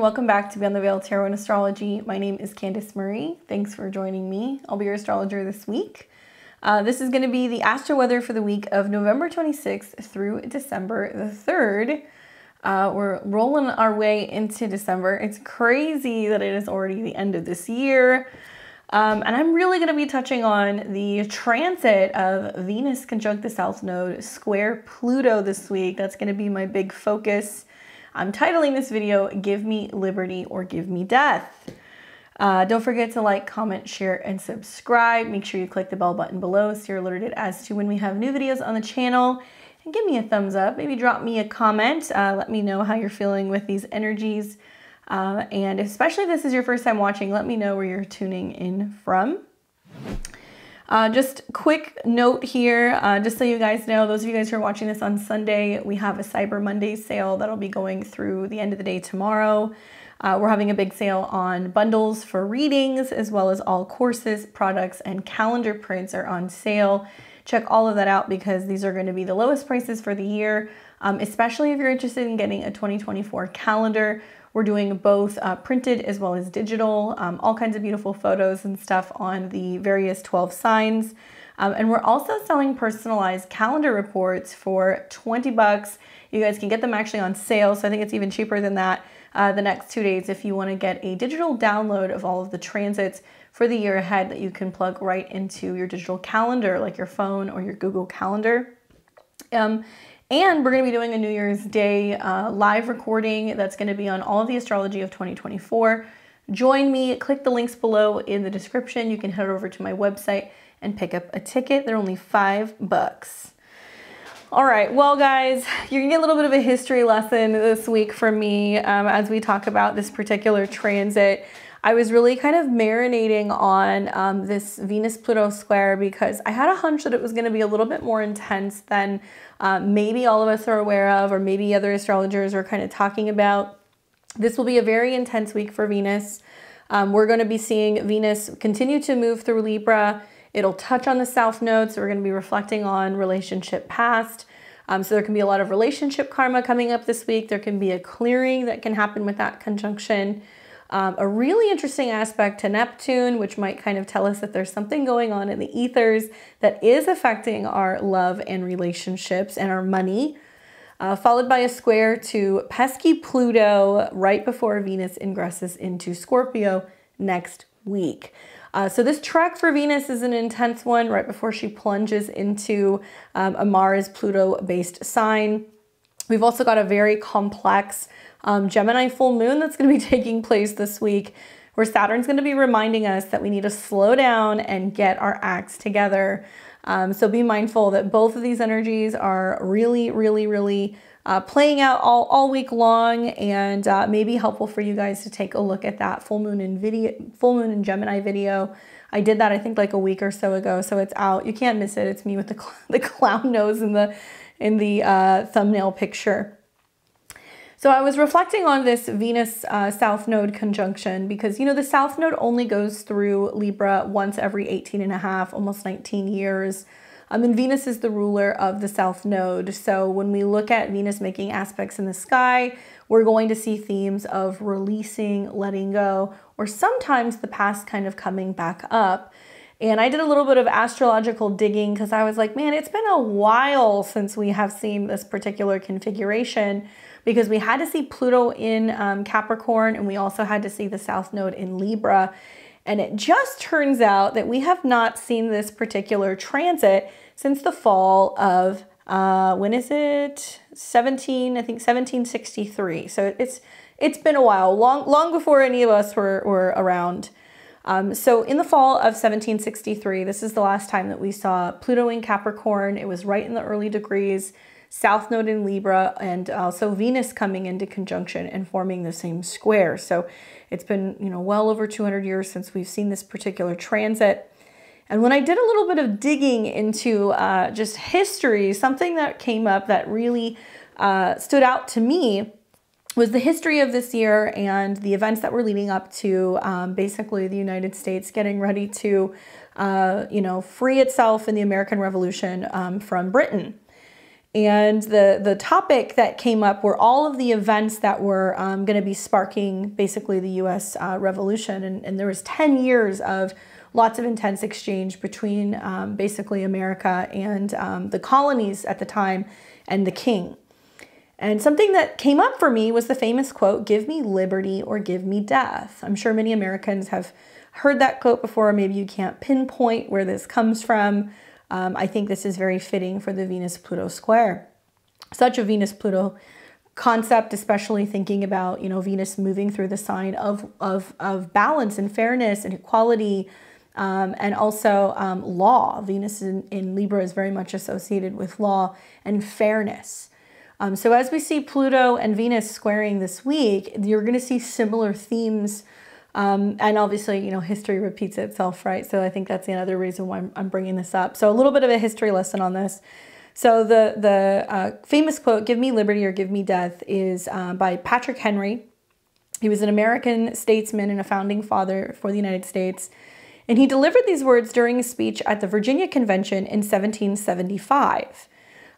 everyone, welcome back to Beyond the Veil Tarot and Astrology. My name is Candice Marie. Thanks for joining me. I'll be your astrologer this week. This is going to be the astro weather for the week of November 26th through December the 3rd. We're rolling our way into December. It's crazy that it is already the end of this year. And I'm really going to be touching on the transit of Venus conjunct the South Node square Pluto this week. That's going to be my big focus. I'm titling this video, Give Me Liberty or Give Me Death. Don't forget to like, comment, share, and subscribe. Make sure you click the bell button below so you're alerted as to when we have new videos on the channel. And give me a thumbs up. Maybe drop me a comment. Let me know how you're feeling with these energies. And especially if this is your first time watching, let me know where you're tuning in from. Just quick note here, just so you guys know, those of you guys who are watching this on Sunday, we have a Cyber Monday sale that'll be going through the end of the day tomorrow. We're having a big sale on bundles for readings, as well as all courses, products, and calendar prints are on sale. Check all of that out because these are going to be the lowest prices for the year, especially if you're interested in getting a 2024 calendar. We're doing both printed as well as digital, all kinds of beautiful photos and stuff on the various 12 signs. And we're also selling personalized calendar reports for 20 bucks. You guys can get them actually on sale, so I think it's even cheaper than that the next 2 days if you want to get a digital download of all of the transits for the year ahead that you can plug right into your digital calendar, like your phone or your Google Calendar. And we're going to be doing a New Year's Day live recording that's going to be on all of the astrology of 2024. Join me, click the links below in the description. You can head over to my website and pick up a ticket. They're only $5. All right, well guys, you're gonna get a little bit of a history lesson this week from me as we talk about this particular transit. I was really kind of marinating on this Venus-Pluto square because I had a hunch that it was going to be a little bit more intense than maybe all of us are aware of, or maybe other astrologers are kind of talking about. This will be a very intense week for Venus. We're going to be seeing Venus continue to move through Libra. It'll touch on the South Node, so we're going to be reflecting on relationship past. So there can be a lot of relationship karma coming up this week. There can be a clearing that can happen with that conjunction. A really interesting aspect to Neptune, which might kind of tell us that there's something going on in the ethers that is affecting our love and relationships and our money, followed by a square to pesky Pluto right before Venus ingresses into Scorpio next week. So this trek for Venus is an intense one right before she plunges into a Mars-Pluto-based sign. We've also got a very complex Gemini full moon that's going to be taking place this week, where Saturn's going to be reminding us that we need to slow down and get our acts together. So be mindful that both of these energies are really playing out all week long, and may be helpful for you guys to take a look at that full moon in Gemini video. I did that I think like a week or so ago, so it's out. You can't miss it. It's me with the clown nose in the thumbnail picture. So I was reflecting on this Venus South Node conjunction because, you know, the South Node only goes through Libra once every 18 and a half, almost 19 years. And Venus is the ruler of the South Node. So when we look at Venus making aspects in the sky, we're going to see themes of releasing, letting go, or sometimes the past kind of coming back up. And I did a little bit of astrological digging because I was like, man, it's been a while since we have seen this particular configuration, because we had to see Pluto in Capricorn, and we also had to see the South Node in Libra. And it just turns out that we have not seen this particular transit since the fall of, when is it? I think 1763. So it's been a while, long before any of us were around. So in the fall of 1763, this is the last time that we saw Pluto in Capricorn. It was right in the early degrees. South Node in Libra, and also Venus coming into conjunction and forming the same square. So it's been, you know, well over 200 years since we've seen this particular transit. And when I did a little bit of digging into just history, something that came up that really stood out to me was the history of this year and the events that were leading up to basically the United States getting ready to, you know, free itself in the American Revolution from Britain. And the topic that came up were all of the events that were going to be sparking basically the U.S. Revolution. And there was 10 years of lots of intense exchange between basically America and the colonies at the time and the king. And something that came up for me was the famous quote, "Give me liberty or give me death." I'm sure many Americans have heard that quote before. Maybe you can't pinpoint where this comes from. I think this is very fitting for the Venus-Pluto square. Such a Venus-Pluto concept, especially thinking about, Venus moving through the sign of balance and fairness and equality, and also law. Venus in Libra is very much associated with law and fairness. So as we see Pluto and Venus squaring this week, you're going to see similar themes. And obviously, history repeats itself, right? So I think that's another reason why I'm bringing this up. So a little bit of a history lesson on this. So the famous quote, "Give me liberty or give me death," is by Patrick Henry. He was an American statesman and a founding father for the United States. And he delivered these words during a speech at the Virginia Convention in 1775.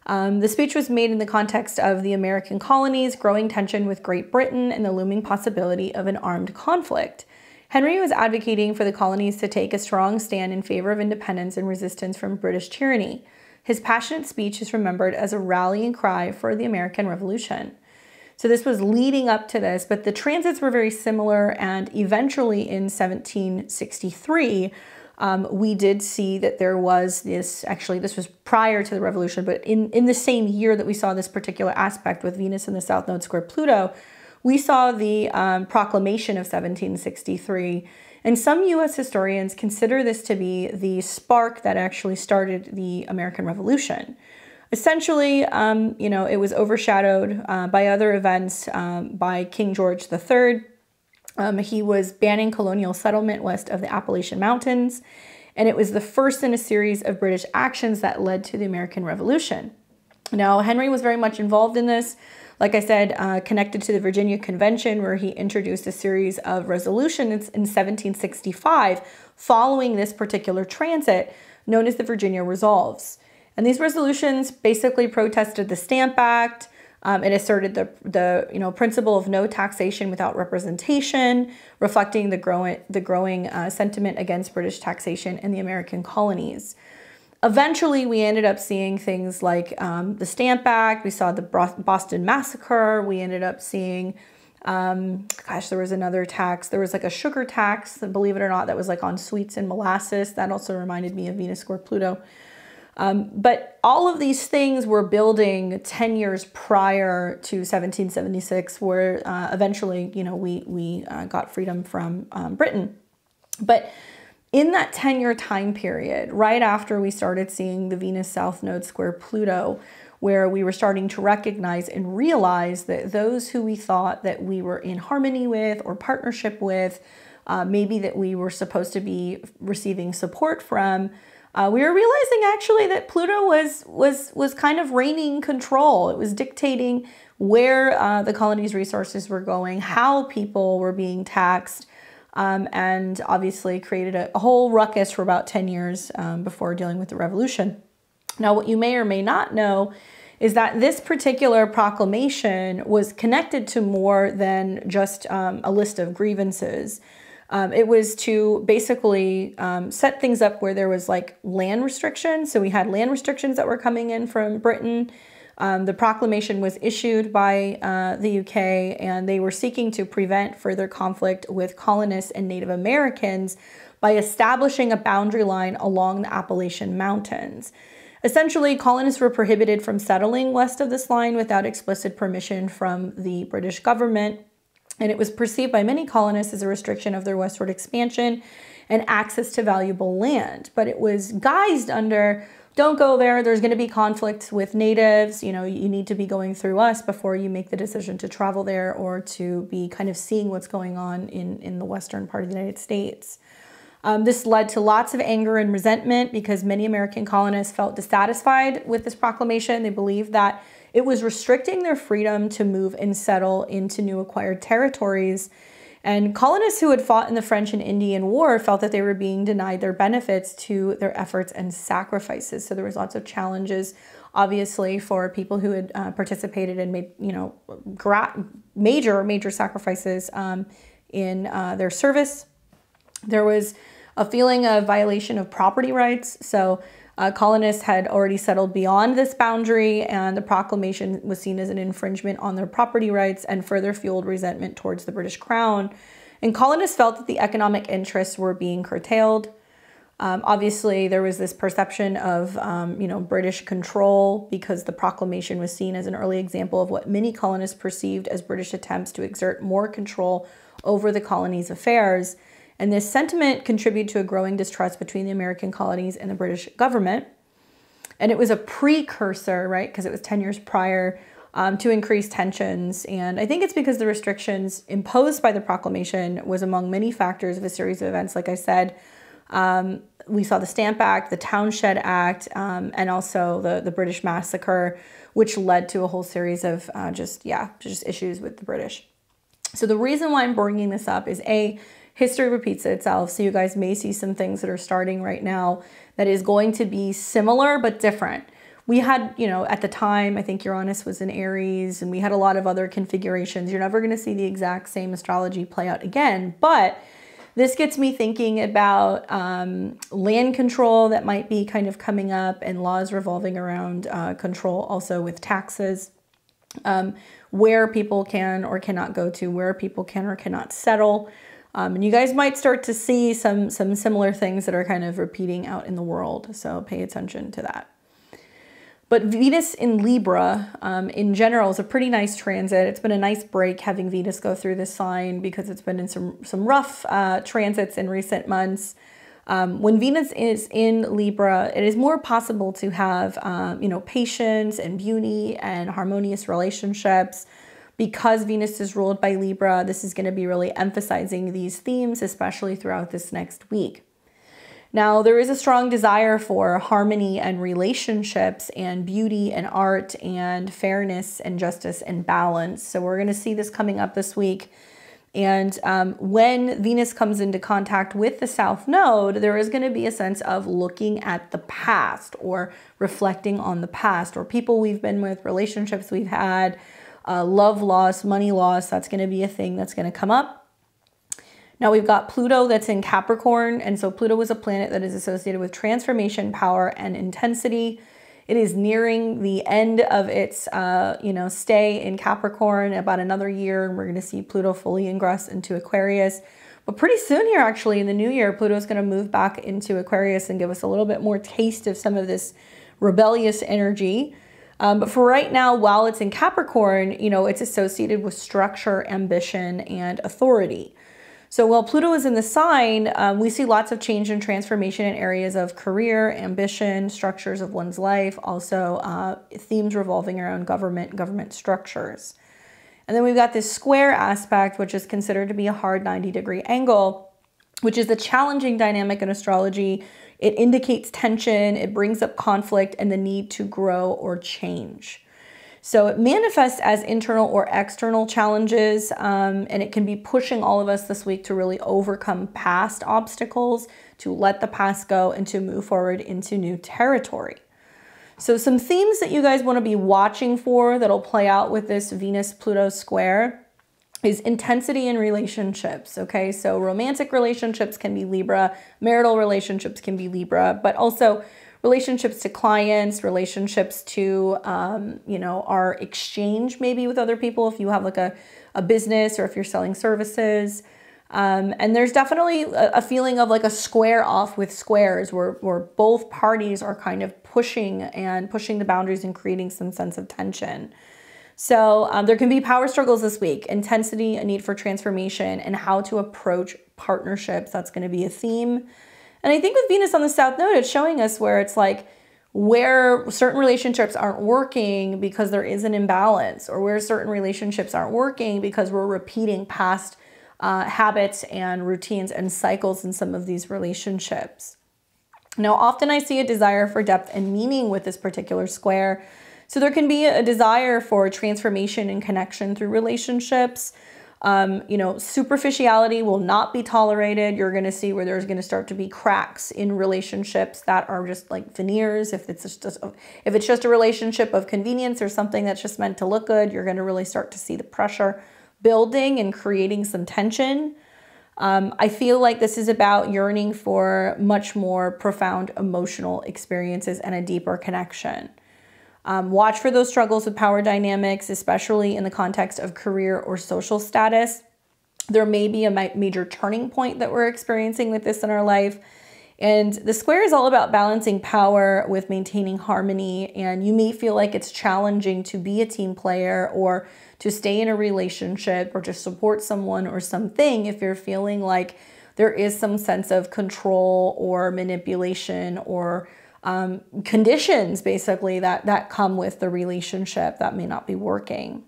The speech was made in the context of the American colonies, growing tension with Great Britain, and the looming possibility of an armed conflict. Henry was advocating for the colonies to take a strong stand in favor of independence and resistance from British tyranny. His passionate speech is remembered as a rallying cry for the American Revolution. So this was leading up to this, but the transits were very similar, and eventually in 1763, we did see that there was this, actually this was prior to the revolution, but in the same year that we saw this particular aspect with Venus in the South Node square Pluto, we saw the proclamation of 1763. And some U.S. historians consider this to be the spark that actually started the American Revolution. Essentially, it was overshadowed by other events by King George III. He was banning colonial settlement west of the Appalachian Mountains, and it was the first in a series of British actions that led to the American Revolution. Now, Henry was very much involved in this, like I said, connected to the Virginia Convention, where he introduced a series of resolutions in 1765 following this particular transit, known as the Virginia Resolves. And these resolutions basically protested the Stamp Act. It asserted the principle of no taxation without representation, reflecting the growing sentiment against British taxation in the American colonies. Eventually, we ended up seeing things like the Stamp Act. We saw the Boston Massacre. We ended up seeing, there was another tax. There was like a sugar tax, believe it or not, that was like on sweets and molasses. That also reminded me of Venus square Pluto. But all of these things were building 10 years prior to 1776, where eventually, we got freedom from Britain. But in that 10-year time period, right after we started seeing the Venus South Node square Pluto, where we were starting to recognize and realize that those who we thought that we were in harmony with or partnership with, maybe that we were supposed to be receiving support from, we were realizing actually that Pluto was kind of reigning control. It was dictating where the colony's resources were going, how people were being taxed, and obviously created a whole ruckus for about 10 years before dealing with the revolution. Now, what you may or may not know is that this particular proclamation was connected to more than just a list of grievances. It was to basically set things up where there was like land restrictions. So we had land restrictions that were coming in from Britain. The proclamation was issued by the UK, and they were seeking to prevent further conflict with colonists and Native Americans by establishing a boundary line along the Appalachian Mountains. Essentially, colonists were prohibited from settling west of this line without explicit permission from the British government. And it was perceived by many colonists as a restriction of their westward expansion and access to valuable land. But it was guised under, don't go there, there's going to be conflicts with natives, you need to be going through us before you make the decision to travel there or to be kind of seeing what's going on in the western part of the United States. This led to lots of anger and resentment because many American colonists felt dissatisfied with this proclamation. They believed that it was restricting their freedom to move and settle into new acquired territories. And colonists who had fought in the French and Indian War felt that they were being denied their benefits to their efforts and sacrifices. So there was lots of challenges obviously for people who had participated and made, you know, major sacrifices in their service. There was a feeling of violation of property rights. So colonists had already settled beyond this boundary, and the proclamation was seen as an infringement on their property rights and further fueled resentment towards the British Crown. And colonists felt that the economic interests were being curtailed. Obviously, there was this perception of, you know, British control, because the proclamation was seen as an early example of what many colonists perceived as British attempts to exert more control over the colony's affairs. And this sentiment contributed to a growing distrust between the American colonies and the British government. And it was a precursor, right, because it was 10 years prior, to increased tensions. And I think it's because the restrictions imposed by the proclamation was among many factors of a series of events. Like I said, we saw the Stamp Act, the Townshend Act, and also the British Massacre, which led to a whole series of just issues with the British. So the reason why I'm bringing this up is history repeats itself. So you guys may see some things that are starting right now that is going to be similar but different. We had, you know, at the time, I think Uranus was in Aries, and we had a lot of other configurations. You're never going to see the exact same astrology play out again, but this gets me thinking about land control that might be kind of coming up, and laws revolving around control, also with taxes, where people can or cannot go to, where people can or cannot settle. And you guys might start to see some similar things that are kind of repeating out in the world. So pay attention to that. But Venus in Libra, in general, is a pretty nice transit. It's been a nice break having Venus go through this sign, because it's been in some rough transits in recent months. When Venus is in Libra, it is more possible to have, you know, patience and beauty and harmonious relationships. Because Venus is ruled by Libra, this is going to be really emphasizing these themes, especially throughout this next week. Now, there is a strong desire for harmony and relationships and beauty and art and fairness and justice and balance. So we're going to see this coming up this week. And when Venus comes into contact with the South Node, there is going to be a sense of looking at the past, or reflecting on the past, or people we've been with, relationships we've had, love loss, money loss. That's going to be a thing that's going to come up. Now we've got Pluto that's in Capricorn. And so Pluto is a planet that is associated with transformation, power, and intensity. It is nearing the end of its, you know, stay in Capricorn, about another year. And we're going to see Pluto fully ingress into Aquarius. But pretty soon here, actually, in the new year, Pluto is going to move back into Aquarius and give us a little bit more taste of some of this rebellious energy. But for right now, while it's in Capricorn, you know, it's associated with structure, ambition, and authority. So while Pluto is in the sign, we see lots of change and transformation in areas of career, ambition, structures of one's life, also themes revolving around government structures. And then we've got this square aspect, which is considered to be a hard 90-degree angle, which is a challenging dynamic in astrology. It indicates tension, it brings up conflict and the need to grow or change. So it manifests as internal or external challenges, and it can be pushing all of us this week to really overcome past obstacles, to let the past go, and to move forward into new territory. So some themes that you guys want to be watching for that'll play out with this Venus-Pluto square is intensity in relationships, okay? So romantic relationships can be Libra, marital relationships can be Libra, but also relationships to clients, relationships to, you know, our exchange maybe with other people, if you have like a business or if you're selling services. And there's definitely a feeling of like a square off with squares where both parties are kind of pushing the boundaries and creating some sense of tension. So there can be power struggles this week, intensity, a need for transformation, and how to approach partnerships. That's going to be a theme. And I think with Venus on the South Node, it's showing us where it's like where certain relationships aren't working because there is an imbalance, or where certain relationships aren't working because we're repeating past habits and routines and cycles in some of these relationships. Now, often I see a desire for depth and meaning with this particular square. So there can be a desire for transformation and connection through relationships. You know, superficiality will not be tolerated. You're going to see where there's going to start to be cracks in relationships that are just like veneers. If it's just a relationship of convenience or something that's just meant to look good, you're going to really start to see the pressure building and creating some tension. I feel like this is about yearning for much more profound emotional experiences and a deeper connection. Watch for those struggles with power dynamics, especially in the context of career or social status. There may be a major turning point that we're experiencing with this in our life. And the square is all about balancing power with maintaining harmony. And you may feel like it's challenging to be a team player or to stay in a relationship or to support someone or something if you're feeling like there is some sense of control or manipulation or conditions basically that come with the relationship that may not be working.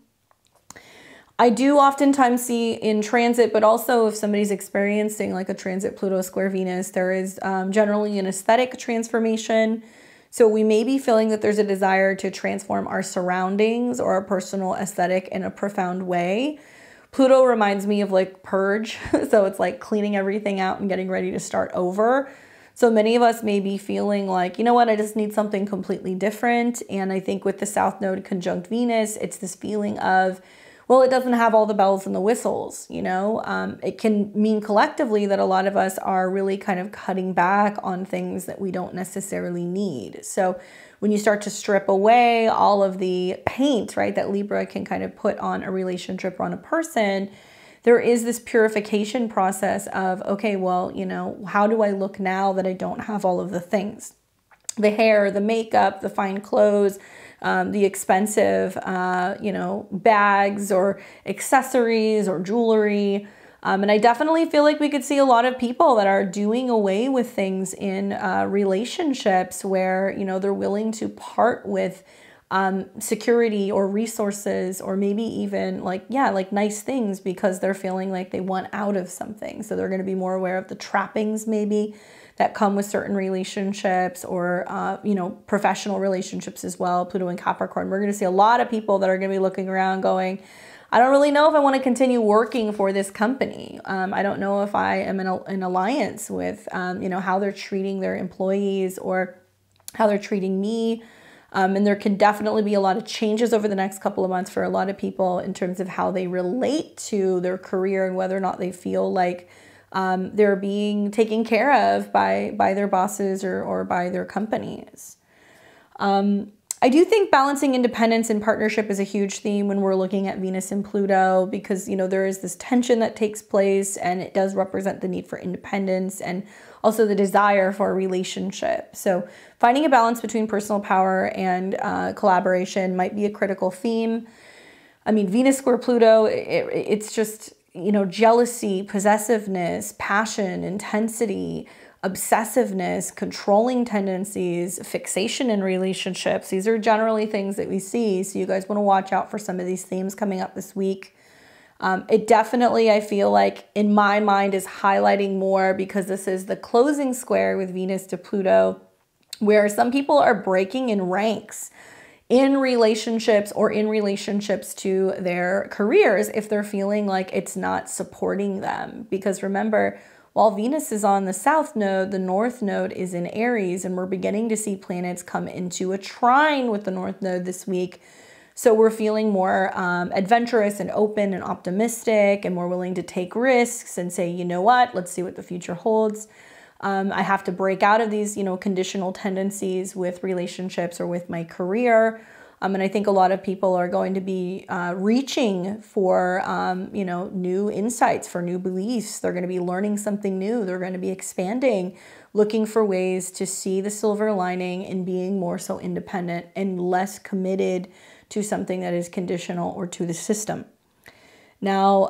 I do oftentimes see in transit, but also if somebody's experiencing like a transit Pluto square Venus, there is generally an aesthetic transformation. So we may be feeling that there's a desire to transform our surroundings or our personal aesthetic in a profound way. Pluto reminds me of like purge. So it's like cleaning everything out and getting ready to start over. So many of us may be feeling like, you know what, I just need something completely different. And I think with the South Node conjunct Venus, it's this feeling of, well, it doesn't have all the bells and the whistles, you know. It can mean collectively that a lot of us are really kind of cutting back on things that we don't necessarily need. So when you start to strip away all of the paint, right, that Libra can kind of put on a relationship or on a person, there is this purification process of, okay, well, you know, how do I look now that I don't have all of the things? The hair, the makeup, the fine clothes, the expensive, you know, bags or accessories or jewelry. And I definitely feel like we could see a lot of people that are doing away with things in relationships where, you know, they're willing to part with security or resources or maybe even like, yeah, like nice things because they're feeling like they want out of something. So they're going to be more aware of the trappings maybe that come with certain relationships or, you know, professional relationships as well. Pluto and Capricorn. We're going to see a lot of people that are going to be looking around going, I don't really know if I want to continue working for this company. I don't know if I am in alliance with, you know, how they're treating their employees or how they're treating me. And there can definitely be a lot of changes over the next couple of months for a lot of people in terms of how they relate to their career and whether or not they feel like they're being taken care of by their bosses or by their companies. I do think balancing independence and partnership is a huge theme when we're looking at Venus and Pluto because, you know, there is this tension that takes place and it does represent the need for independence and also the desire for a relationship. So finding a balance between personal power and collaboration might be a critical theme. I mean, Venus square Pluto, it's just, you know, jealousy, possessiveness, passion, intensity, obsessiveness, controlling tendencies, fixation in relationships. These are generally things that we see. So you guys want to watch out for some of these themes coming up this week. It definitely, I feel like in my mind is highlighting more because this is the closing square with Venus to Pluto, where some people are breaking in ranks in relationships or in relationships to their careers if they're feeling like it's not supporting them. Because remember, while Venus is on the South Node, the North Node is in Aries, and we're beginning to see planets come into a trine with the North Node this week. So we're feeling more adventurous and open and optimistic, and we're willing to take risks and say, you know what, let's see what the future holds. I have to break out of these, you know, conditional tendencies with relationships or with my career. And I think a lot of people are going to be reaching for, you know, new insights, for new beliefs. They're going to be learning something new. They're going to be expanding, looking for ways to see the silver lining and being more so independent and less committed to something that is conditional or to the system. Now,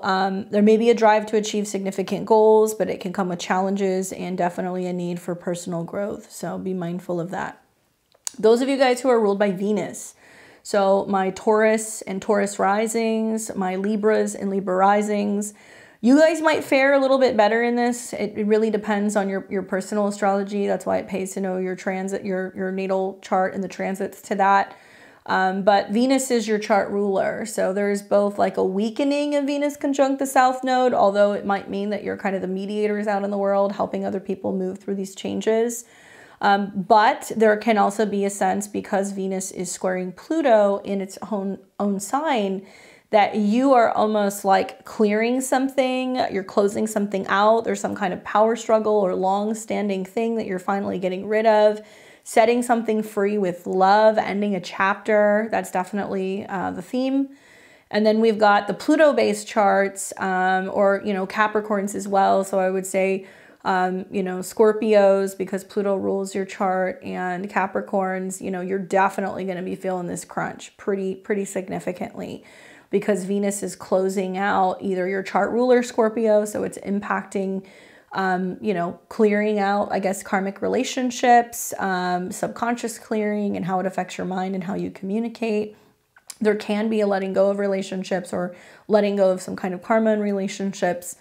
there may be a drive to achieve significant goals, but it can come with challenges and definitely a need for personal growth. So be mindful of that. Those of you guys who are ruled by Venus, so my Taurus and Taurus risings, my Libras and Libra risings, you guys might fare a little bit better in this. It really depends on your personal astrology. That's why it pays to know your transit, your natal chart and the transits to that. But Venus is your chart ruler. So there's both like a weakening of Venus conjunct the South Node, although it might mean that you're kind of the mediators out in the world, helping other people move through these changes. But there can also be a sense, because Venus is squaring Pluto in its own sign, that you are almost like clearing something, you're closing something out, there's some kind of power struggle or long-standing thing that you're finally getting rid of, setting something free with love, ending a chapter. That's definitely the theme. And then we've got the Pluto-based charts, or, you know, Capricorns as well. So I would say, you know, Scorpios, because Pluto rules your chart, and Capricorns, you know, you're definitely going to be feeling this crunch pretty significantly, because Venus is closing out either your chart ruler Scorpio, so it's impacting, you know, clearing out, I guess, karmic relationships, subconscious clearing, and how it affects your mind and how you communicate. There can be a letting go of relationships, or letting go of some kind of karma in relationships.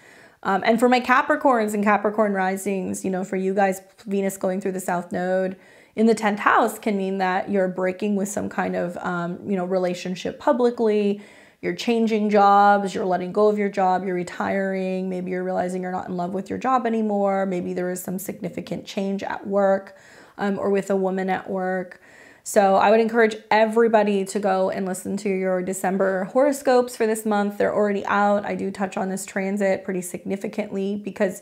And for my Capricorns and Capricorn risings, you know, for you guys, Venus going through the South Node in the 10th house can mean that you're breaking with some kind of, you know, relationship publicly. You're changing jobs, you're letting go of your job, you're retiring, maybe you're realizing you're not in love with your job anymore, maybe there is some significant change at work, or with a woman at work. So I would encourage everybody to go and listen to your December horoscopes for this month. They're already out. I do touch on this transit pretty significantly, because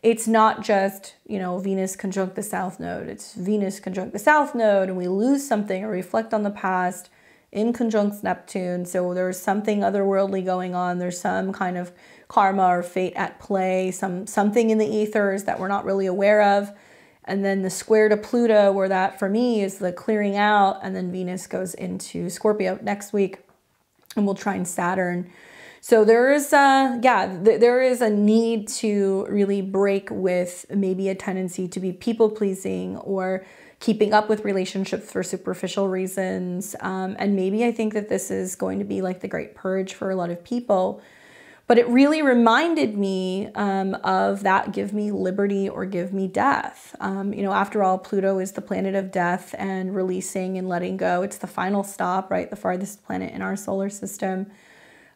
it's not just, you know, Venus conjunct the South Node. It's Venus conjunct the South Node, and we lose something or reflect on the past in conjunct Neptune. So there's something otherworldly going on. There's some kind of karma or fate at play, something in the ethers that we're not really aware of. And then the square to Pluto, where that for me is the clearing out, and then Venus goes into Scorpio next week, and we'll trine Saturn. So there is there is a need to really break with maybe a tendency to be people pleasing, or keeping up with relationships for superficial reasons. And maybe I think that this is going to be like the great purge for a lot of people. But it really reminded me of that give me liberty or give me death. You know, after all, Pluto is the planet of death and releasing and letting go. It's the final stop, right? The farthest planet in our solar system.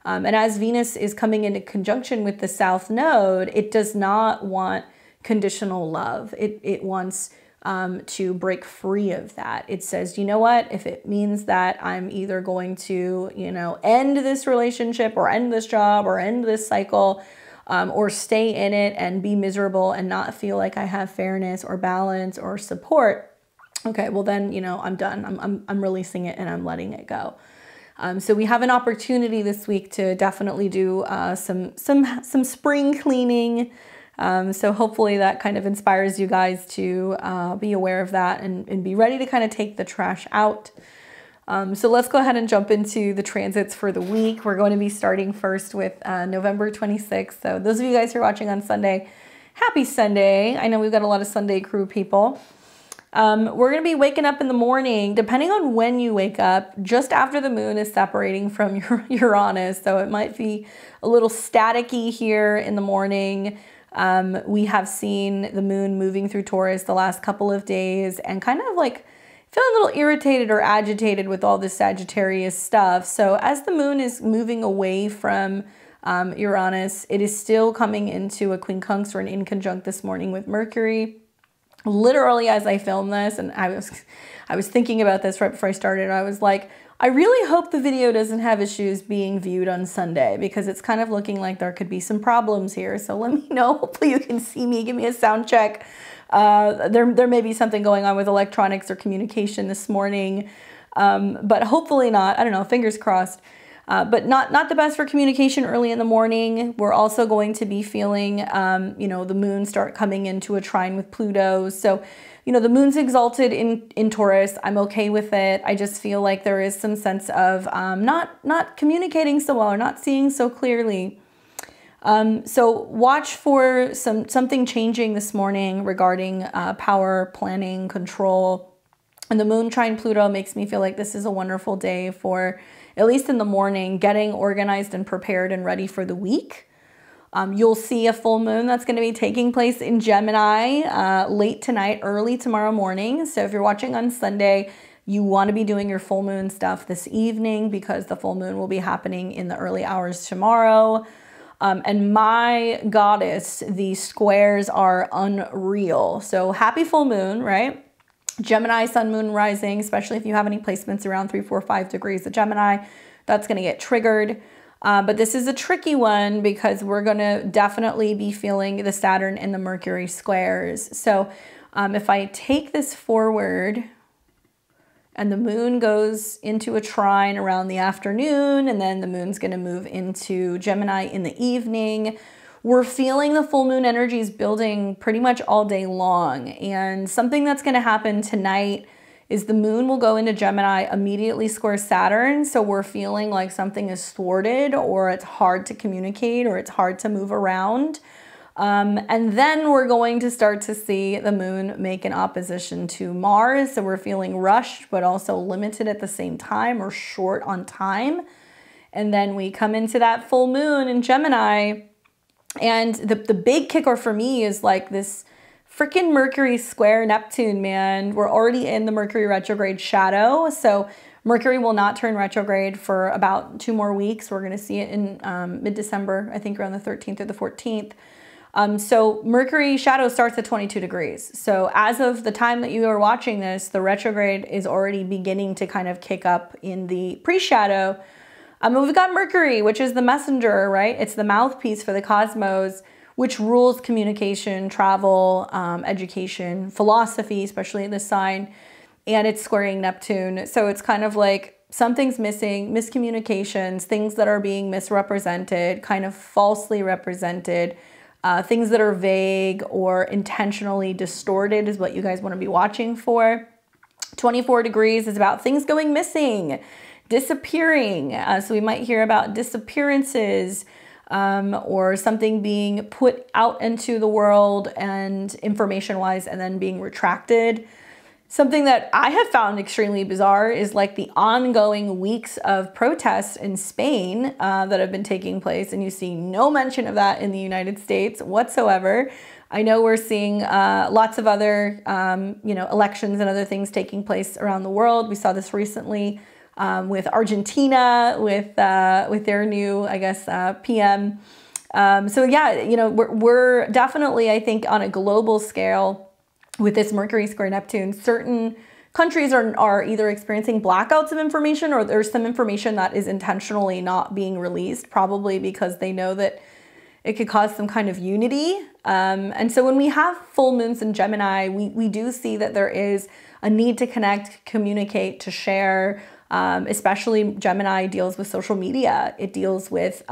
And as Venus is coming into conjunction with the South Node, it does not want conditional love. It wants to break free of that. It says, you know what, if it means that I'm either going to, you know, end this relationship or end this job or end this cycle, or stay in it and be miserable and not feel like I have fairness or balance or support, okay, well then, you know, I'm done. I'm releasing it and I'm letting it go. So we have an opportunity this week to definitely do some spring cleaning. So hopefully that kind of inspires you guys to be aware of that and be ready to kind of take the trash out. So let's go ahead and jump into the transits for the week. We're going to be starting first with November 26th. So those of you guys who are watching on Sunday, happy Sunday. I know we've got a lot of Sunday crew people. We're going to be waking up in the morning, depending on when you wake up, just after the moon is separating from your Uranus. So it might be a little staticky here in the morning. We have seen the moon moving through Taurus the last couple of days, and kind of like feeling a little irritated or agitated with all this Sagittarius stuff. So as the moon is moving away from Uranus, it is still coming into a quincunx or an inconjunct this morning with Mercury. Literally as I filmed this, and I was thinking about this right before I started, I was like, I really hope the video doesn't have issues being viewed on Sunday, because it's kind of looking like there could be some problems here. So let me know. Hopefully you can see me. Give me a sound check. There may be something going on with electronics or communication this morning, but hopefully not. I don't know. Fingers crossed. But not the best for communication early in the morning. We're also going to be feeling, you know, the moon start coming into a trine with Pluto. So, you know, the moon's exalted in Taurus. I'm okay with it. I just feel like there is some sense of not communicating so well or not seeing so clearly. So watch for something changing this morning regarding power, planning, control. And the moon trine Pluto makes me feel like this is a wonderful day for, at least in the morning, getting organized and prepared and ready for the week. You'll see a full moon that's going to be taking place in Gemini late tonight, early tomorrow morning. So if you're watching on Sunday, You want to be doing your full moon stuff this evening because the full moon will be happening in the early hours tomorrow. And my goddess, the squares are unreal. So happy full moon, right? Gemini, sun, moon, rising, especially if you have any placements around 3, 4, 5 degrees of Gemini, that's going to get triggered. But this is a tricky one because we're going to definitely be feeling the Saturn and the Mercury squares. So if I take this forward, and the moon goes into a trine around the afternoon, and then the moon's going to move into Gemini in the evening. We're feeling the full moon energies building pretty much all day long. And something that's going to happen tonight is the moon will go into Gemini, immediately square Saturn. So we're feeling like something is thwarted, or it's hard to communicate, or it's hard to move around. And then we're going to start to see the moon make an opposition to Mars. So we're feeling rushed, but also limited at the same time, or short on time. And then we come into that full moon in Gemini. And the big kicker for me is like this freaking Mercury square Neptune, man. We're already in the Mercury retrograde shadow. So Mercury will not turn retrograde for about 2 more weeks. We're going to see it in mid-December, I think around the 13th or the 14th. So Mercury shadow starts at 22 degrees. So as of the time that you are watching this, the retrograde is already beginning to kind of kick up in the pre-shadow. We've got Mercury, which is the messenger, right? It's the mouthpiece for the cosmos, which rules communication, travel, education, philosophy, especially in this sign. And it's squaring Neptune. So it's kind of like something's missing, miscommunications, things that are being misrepresented, kind of falsely represented. Things that are vague or intentionally distorted is what you guys want to be watching for. 24 degrees is about things going missing, disappearing. So we might hear about disappearances or something being put out into the world and information-wise and then being retracted. Something that I have found extremely bizarre is like the ongoing weeks of protests in Spain that have been taking place, and you see no mention of that in the United States whatsoever. I know we're seeing lots of other, elections and other things taking place around the world. We saw this recently with Argentina, with their new, I guess, PM. So yeah, we're definitely, I think, on a global scale, with this Mercury square Neptune, certain countries are either experiencing blackouts of information, or there's some information that is intentionally not being released, probably because they know that it could cause some kind of unity. And so when we have full moons in Gemini, we do see that there is a need to connect, communicate, to share, especially Gemini deals with social media. It deals with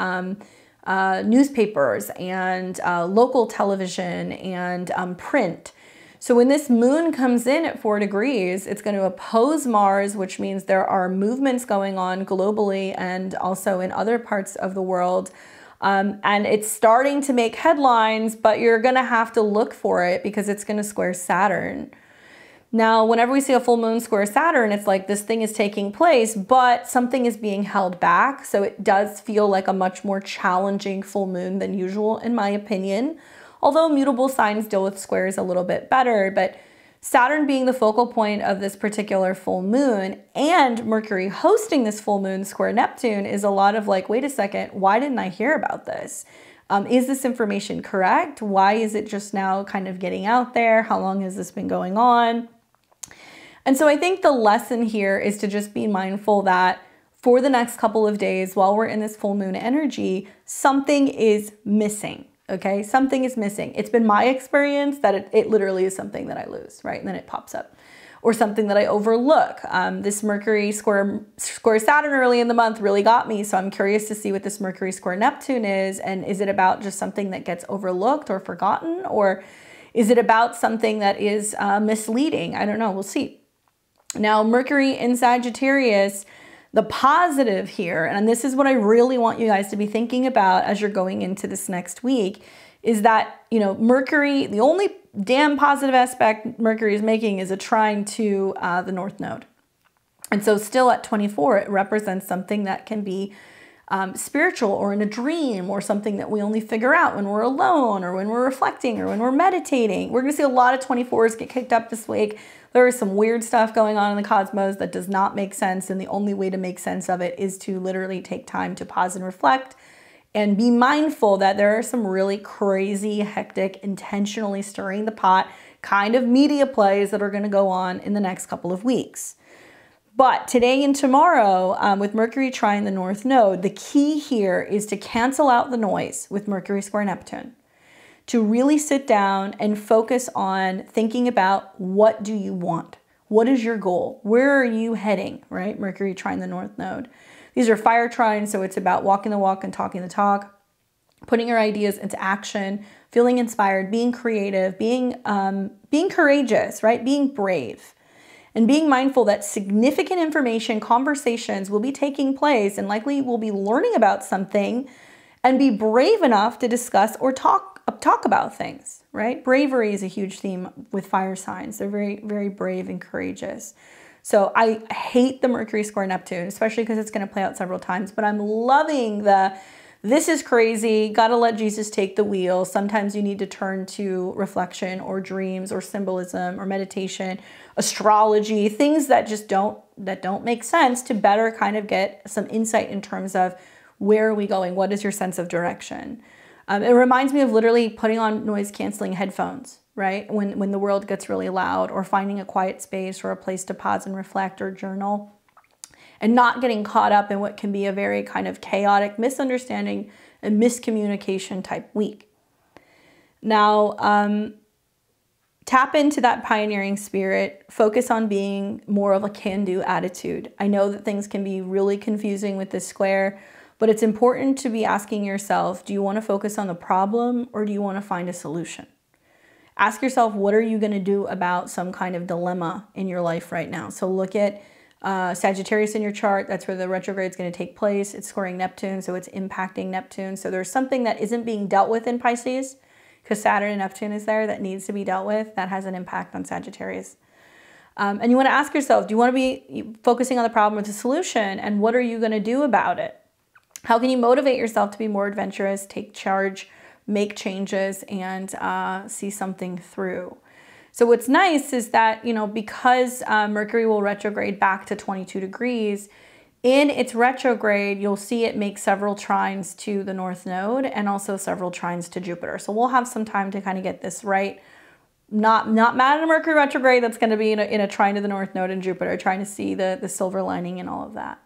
newspapers and local television and print. So when this moon comes in at 4 degrees, it's going to oppose Mars, which means there are movements going on globally and also in other parts of the world. And it's starting to make headlines, but you're going to have to look for it because it's going to square Saturn. Now, whenever we see a full moon square Saturn, it's like this thing is taking place, but something is being held back. So it does feel like a much more challenging full moon than usual, in my opinion. Although mutable signs deal with squares a little bit better, but Saturn being the focal point of this particular full moon and Mercury hosting this full moon square Neptune is a lot of like, wait a second, why didn't I hear about this? Is this information correct? Why is it just now kind of getting out there? How long has this been going on? And so I think the lesson here is to just be mindful that for the next couple of days while we're in this full moon energy, something is missing. Okay, something is missing. It's been my experience that it literally is something that I lose, right? And then it pops up. Or something that I overlook. This Mercury square Saturn early in the month really got me. So I'm curious to see what this Mercury square Neptune is. And is it about just something that gets overlooked or forgotten? Or is it about something that is misleading? I don't know. We'll see. Now, Mercury in Sagittarius, the positive here, and this is what I really want you guys to be thinking about as you're going into this next week, is that, Mercury, the only damn positive aspect Mercury is making is a trine to the North Node. And so still at 24, it represents something that can be spiritual or in a dream or something that we only figure out when we're alone or when we're reflecting or when we're meditating. We're going to see a lot of 24s get kicked up this week. There is some weird stuff going on in the cosmos that does not make sense, and the only way to make sense of it is to literally take time to pause and reflect and be mindful that there are some really crazy, hectic, intentionally stirring the pot kind of media plays that are going to go on in the next couple of weeks. But today and tomorrow, with Mercury trine the North Node, the key here is to cancel out the noise with Mercury square Neptune, to really sit down and focus on thinking about what do you want? What is your goal? Where are you heading, right? Mercury trine the North Node. These are fire trines, so it's about walking the walk and talking the talk, putting your ideas into action, feeling inspired, being creative, being courageous, right? Being brave. And being mindful that significant information, conversations will be taking place, and likely we'll be learning about something, and be brave enough to discuss or talk about things, right? Bravery is a huge theme with fire signs. They're very, very brave and courageous. So I hate the Mercury square Neptune, especially because it's going to play out several times, but I'm loving this is crazy, gotta let Jesus take the wheel. Sometimes you need to turn to reflection or dreams or symbolism or meditation, astrology, things that just don't make sense, to better kind of get some insight in terms of where are we going? What is your sense of direction? It reminds me of literally putting on noise canceling headphones, right? When the world gets really loud, or finding a quiet space or a place to pause and reflect or journal, and not getting caught up in what can be a very kind of chaotic misunderstanding and miscommunication type week. Now, tap into that pioneering spirit, focus on being more of a can-do attitude. I know that things can be really confusing with this square, but it's important to be asking yourself, do you want to focus on the problem, or do you want to find a solution? Ask yourself, what are you going to do about some kind of dilemma in your life right now? So look at Sagittarius in your chart. That's where the retrograde is going to take place. It's squaring Neptune, so it's impacting Neptune. So there's something that isn't being dealt with in Pisces, because Saturn and Neptune is there, that needs to be dealt with. That has an impact on Sagittarius. And you want to ask yourself, do you want to be focusing on the problem or the solution? And what are you going to do about it? How can you motivate yourself to be more adventurous, take charge, make changes, and see something through? So what's nice is that, you know, because Mercury will retrograde back to 22 degrees, in its retrograde, you'll see it make several trines to the North Node and also several trines to Jupiter. So we'll have some time to kind of get this right. Not mad at a Mercury retrograde that's going to be in a trine to the North Node and Jupiter, trying to see the silver lining and all of that.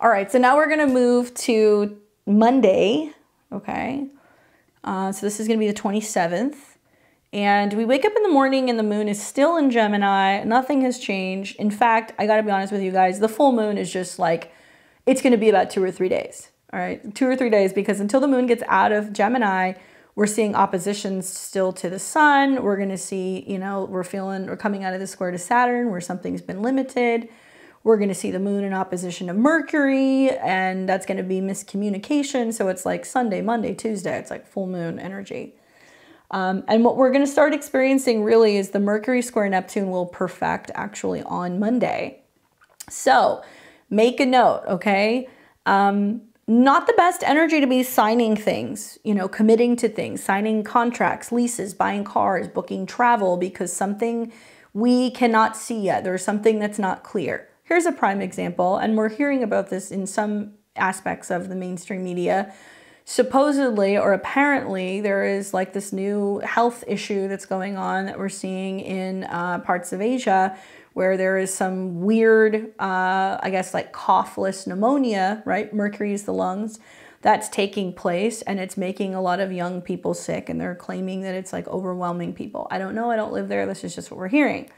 All right, so now we're going to move to Monday, okay? So this is going to be the 27th. And we wake up in the morning and the moon is still in Gemini. Nothing has changed. In fact, I got to be honest with you guys, the full moon is just like, it's going to be about 2 or 3 days. All right, 2 or 3 days, because until the moon gets out of Gemini, we're seeing oppositions still to the sun. We're going to see, you know, we're coming out of the square to Saturn where something's been limited. We're going to see the moon in opposition to Mercury, and that's going to be miscommunication. So it's like Sunday, Monday, Tuesday. It's like full moon energy. And what we're going to start experiencing really is the Mercury square Neptune will perfect actually on Monday. So make a note, okay? Not the best energy to be signing things, you know, committing to things, signing contracts, leases, buying cars, booking travel, because something we cannot see yet. There's something that's not clear. Here's a prime example, and we're hearing about this in some aspects of the mainstream media. Supposedly or apparently there is like this new health issue that's going on that we're seeing in parts of Asia, where there is some weird, I guess like coughless pneumonia, right? Mercury is the lungs, that's taking place, and it's making a lot of young people sick, and they're claiming that it's like overwhelming people. I don't know, I don't live there, this is just what we're hearing.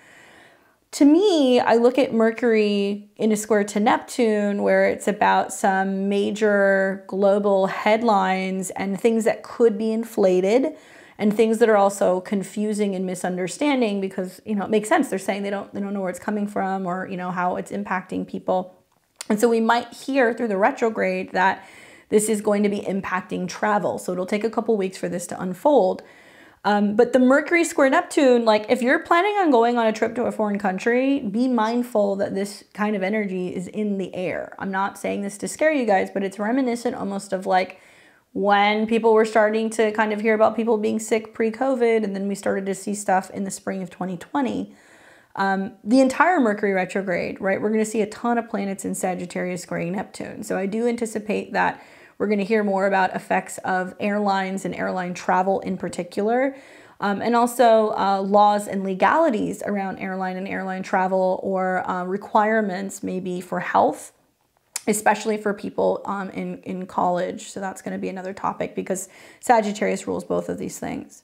To me, I look at Mercury in a square to Neptune, where it's about some major global headlines and things that could be inflated, and things that are also confusing and misunderstanding, because, you know, it makes sense. They're saying they don't know where it's coming from, or, you know, how it's impacting people. And so we might hear through the retrograde that this is going to be impacting travel. So it'll take a couple weeks for this to unfold. But the Mercury square Neptune, like if you're planning on going on a trip to a foreign country, be mindful that this kind of energy is in the air. I'm not saying this to scare you guys, but it's reminiscent almost of like when people were starting to kind of hear about people being sick pre-COVID, and then we started to see stuff in the spring of 2020. the entire Mercury retrograde, right? We're going to see a ton of planets in Sagittarius squaring Neptune. So I do anticipate that we're going to hear more about effects of airlines and airline travel in particular, and also laws and legalities around airline and airline travel, or requirements maybe for health, especially for people in college. So that's going to be another topic because Sagittarius rules both of these things.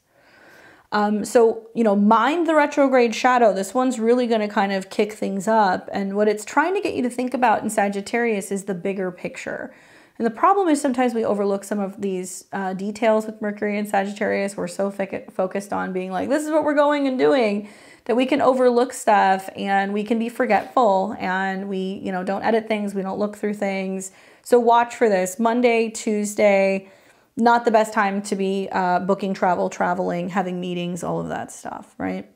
So, you know, mind the retrograde shadow. This one's really going to kind of kick things up. And what it's trying to get you to think about in Sagittarius is the bigger picture. And the problem is sometimes we overlook some of these details with Mercury and Sagittarius. We're so focused on being like, this is what we're going and doing, that we can overlook stuff and we can be forgetful, and we, you know, don't edit things. We don't look through things. So watch for this. Monday, Tuesday, not the best time to be booking traveling, having meetings, all of that stuff, right?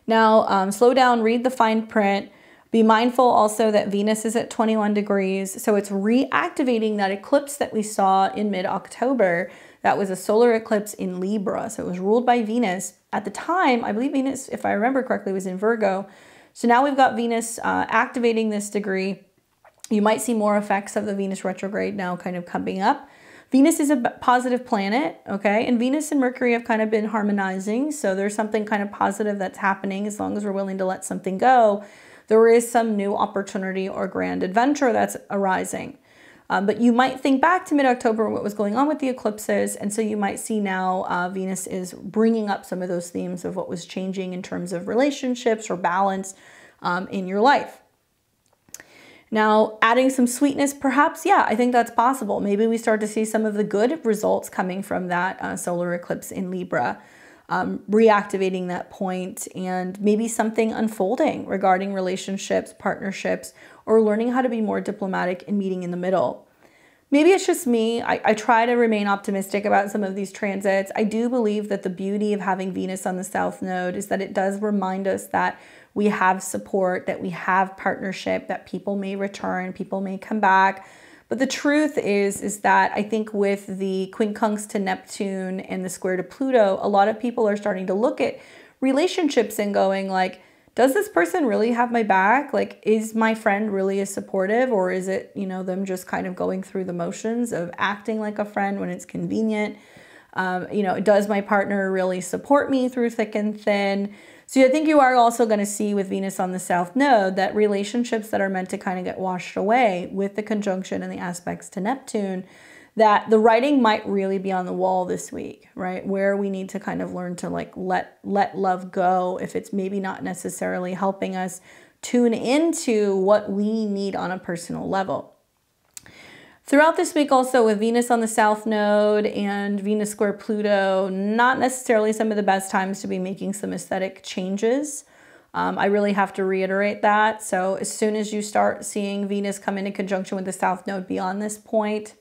Now, slow down, read the fine print. Be mindful also that Venus is at 21 degrees. So it's reactivating that eclipse that we saw in mid-October. That was a solar eclipse in Libra. So it was ruled by Venus. At the time, I believe Venus, if I remember correctly, was in Virgo. So now we've got Venus activating this degree. You might see more effects of the Venus retrograde now kind of coming up. Venus is a positive planet, okay? And Venus and Mercury have kind of been harmonizing. So there's something kind of positive that's happening as long as we're willing to let something go. There is some new opportunity or grand adventure that's arising. But you might think back to mid-October, what was going on with the eclipses. And so you might see now Venus is bringing up some of those themes of what was changing in terms of relationships or balance in your life. Now, adding some sweetness, perhaps, yeah, I think that's possible. Maybe we start to see some of the good results coming from that solar eclipse in Libra, reactivating that point, and maybe something unfolding regarding relationships, partnerships, or learning how to be more diplomatic and meeting in the middle. Maybe it's just me. I try to remain optimistic about some of these transits. I do believe that the beauty of having Venus on the South Node is that it does remind us that we have support, that we have partnership, that people may return, people may come back. But the truth is that I think with the quincunx to Neptune and the square to Pluto, a lot of people are starting to look at relationships and going like, does this person really have my back? Like, is my friend really as supportive, or is it, you know, them just kind of going through the motions of acting like a friend when it's convenient? You know, does my partner really support me through thick and thin? So I think you are also going to see with Venus on the South Node that relationships that are meant to kind of get washed away with the conjunction and the aspects to Neptune, that the writing might really be on the wall this week, right? Where we need to kind of learn to like let love go if it's maybe not necessarily helping us tune into what we need on a personal level. Throughout this week also with Venus on the South Node and Venus square Pluto, not necessarily some of the best times to be making some aesthetic changes. I really have to reiterate that. So as soon as you start seeing Venus come into conjunction with the South Node beyond this point,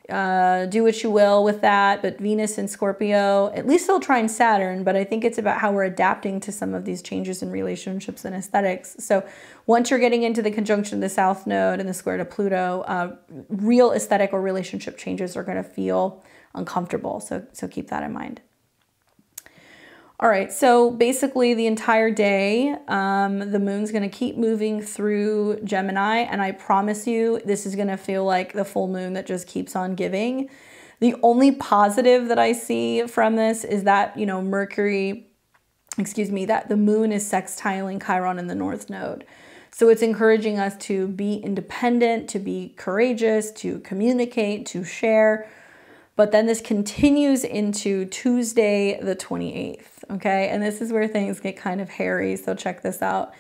do what you will with that. But Venus in Scorpio, at least they'll try and Saturn, but I think it's about how we're adapting to some of these changes in relationships and aesthetics. So once you're getting into the conjunction of the South Node and the square to Pluto, real aesthetic or relationship changes are going to feel uncomfortable. So keep that in mind. All right, so basically the entire day, the moon's going to keep moving through Gemini, and I promise you this is going to feel like the full moon that just keeps on giving. The only positive that I see from this is that, you know, that the moon is sextiling Chiron in the North Node. So it's encouraging us to be independent, to be courageous, to communicate, to share. But then this continues into Tuesday, the 28th, okay? And this is where things get kind of hairy, so check this out.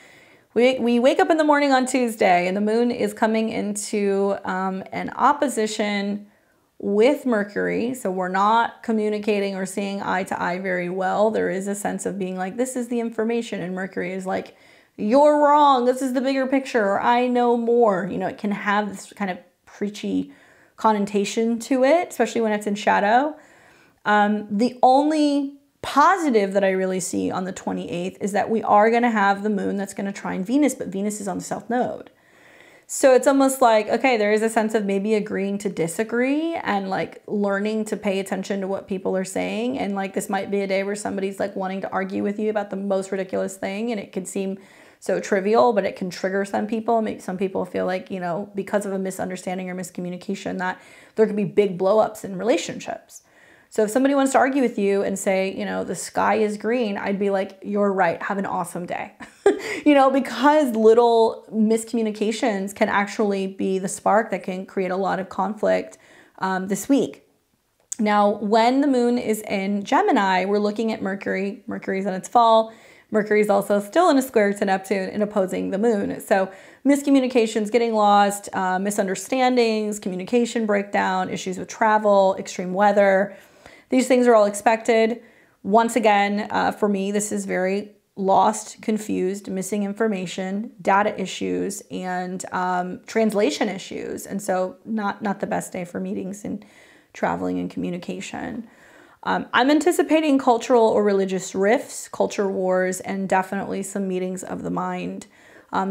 We wake up in the morning on Tuesday, and the moon is coming into an opposition with Mercury. So we're not communicating or seeing eye to eye very well. There is a sense of being like, this is the information, and Mercury is like, you're wrong, this is the bigger picture, or I know more. You know, it can have this kind of preachy connotation to it, especially when it's in shadow. The only positive that I really see on the 28th is that we are going to have the moon that's going to trine Venus, but Venus is on the South Node. So it's almost like, okay, there is a sense of maybe agreeing to disagree and like learning to pay attention to what people are saying. And like, this might be a day where somebody's like wanting to argue with you about the most ridiculous thing. And it could seem so trivial, but it can trigger some people, make some people feel like, you know, because of a misunderstanding or miscommunication, that there could be big blow-ups in relationships. So if somebody wants to argue with you and say, you know, the sky is green, I'd be like, you're right, have an awesome day. You know, because little miscommunications can actually be the spark that can create a lot of conflict this week. Now, when the moon is in Gemini, we're looking at Mercury. Mercury's in its fall. Mercury's also still in a square to Neptune and opposing the moon. So miscommunications, getting lost, misunderstandings, communication breakdown, issues with travel, extreme weather. These things are all expected. Once again, for me, this is very lost, confused, missing information, data issues, and translation issues. And so not the best day for meetings and traveling and communication. I'm anticipating cultural or religious rifts, culture wars, and definitely some meetings of the mind.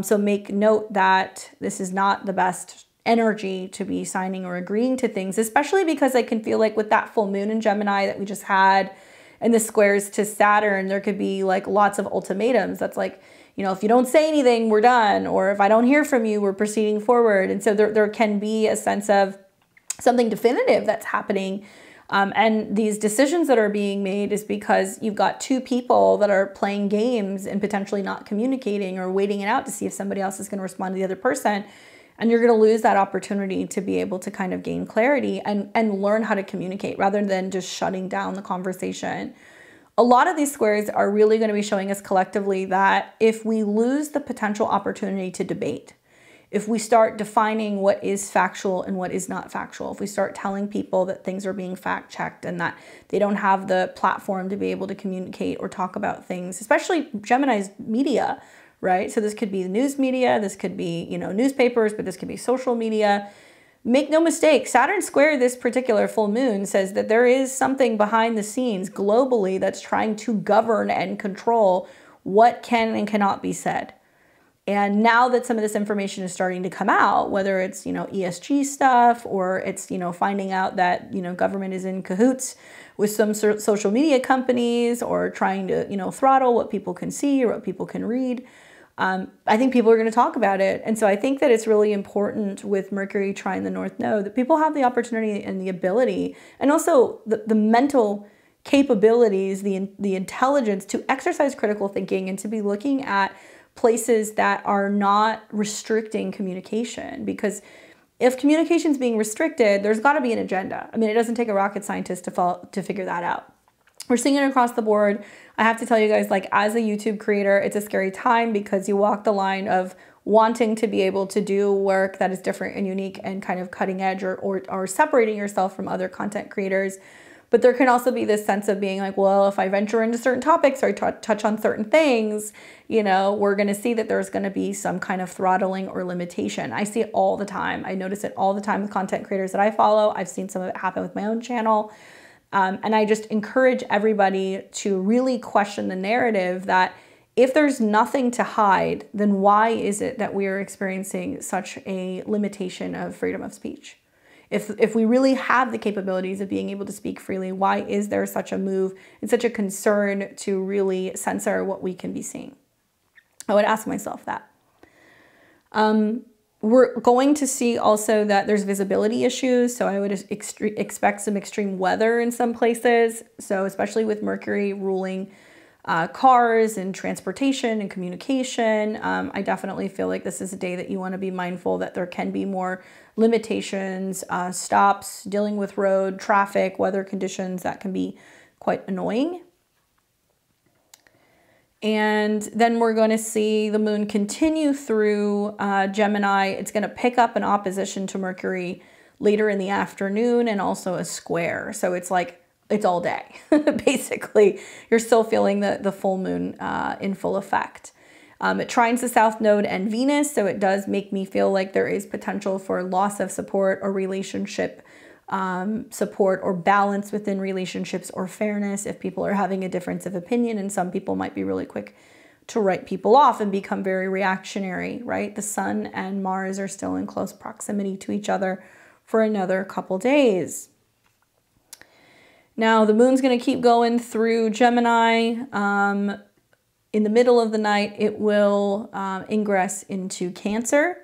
So make note that this is not the best energy to be signing or agreeing to things, especially because I can feel like with that full moon in Gemini that we just had and the squares to Saturn, there could be like lots of ultimatums. That's like, you know, if you don't say anything, we're done. Or if I don't hear from you, we're proceeding forward. And so there can be a sense of something definitive that's happening. And these decisions that are being made is because you've got two people that are playing games and potentially not communicating or waiting it out to see if somebody else is going to respond to the other person. And you're going to lose that opportunity to be able to kind of gain clarity and learn how to communicate rather than just shutting down the conversation. A lot of these squares are really going to be showing us collectively that if we lose the potential opportunity to debate, if we start defining what is factual and what is not factual, if we start telling people that things are being fact checked and that they don't have the platform to be able to communicate or talk about things, especially Gemini's media, right? So this could be the news media, this could be, you know, newspapers, but this could be social media. Make no mistake, Saturn square this particular full moon says that there is something behind the scenes globally that's trying to govern and control what can and cannot be said. And now that some of this information is starting to come out, whether it's, you know, ESG stuff or it's, you know, finding out that, you know, government is in cahoots with some social media companies or trying to, you know, throttle what people can see or what people can read, I think people are going to talk about it. And so I think that it's really important with Mercury trine the North Node that people have the opportunity and the ability and also the mental capabilities, the intelligence to exercise critical thinking and to be looking at places that are not restricting communication. Because if communication is being restricted, there's got to be an agenda. I mean, it doesn't take a rocket scientist to figure that out. We're seeing it across the board. I have to tell you guys, like as a YouTube creator, it's a scary time because you walk the line of wanting to be able to do work that is different and unique and kind of cutting edge or separating yourself from other content creators. But there can also be this sense of being like, well, if I venture into certain topics or I touch on certain things, you know, we're going to see that there's going to be some kind of throttling or limitation. I see it all the time. I notice it all the time with content creators that I follow. I've seen some of it happen with my own channel. And I just encourage everybody to really question the narrative that if there's nothing to hide, then why is it that we are experiencing such a limitation of freedom of speech? If we really have the capabilities of being able to speak freely, why is there such a move and such a concern to really censor what we can be seeing? I would ask myself that. We're going to see also that there's visibility issues. So I would expect some extreme weather in some places. So especially with Mercury ruling cars and transportation and communication, I definitely feel like this is a day that you want to be mindful that there can be more limitations, stops, dealing with road, traffic, weather conditions that can be quite annoying. And then we're going to see the moon continue through Gemini. It's going to pick up an opposition to Mercury later in the afternoon and also a square. So it's like, it's all day. Basically, you're still feeling the full moon in full effect. It trines the South Node and Venus, so it does make me feel like there is potential for loss of support or relationship support or balance within relationships or fairness if people are having a difference of opinion, and some people might be really quick to write people off and become very reactionary, right? The Sun and Mars are still in close proximity to each other for another couple days. Now, the moon's going to keep going through Gemini. In the middle of the night, it will ingress into Cancer.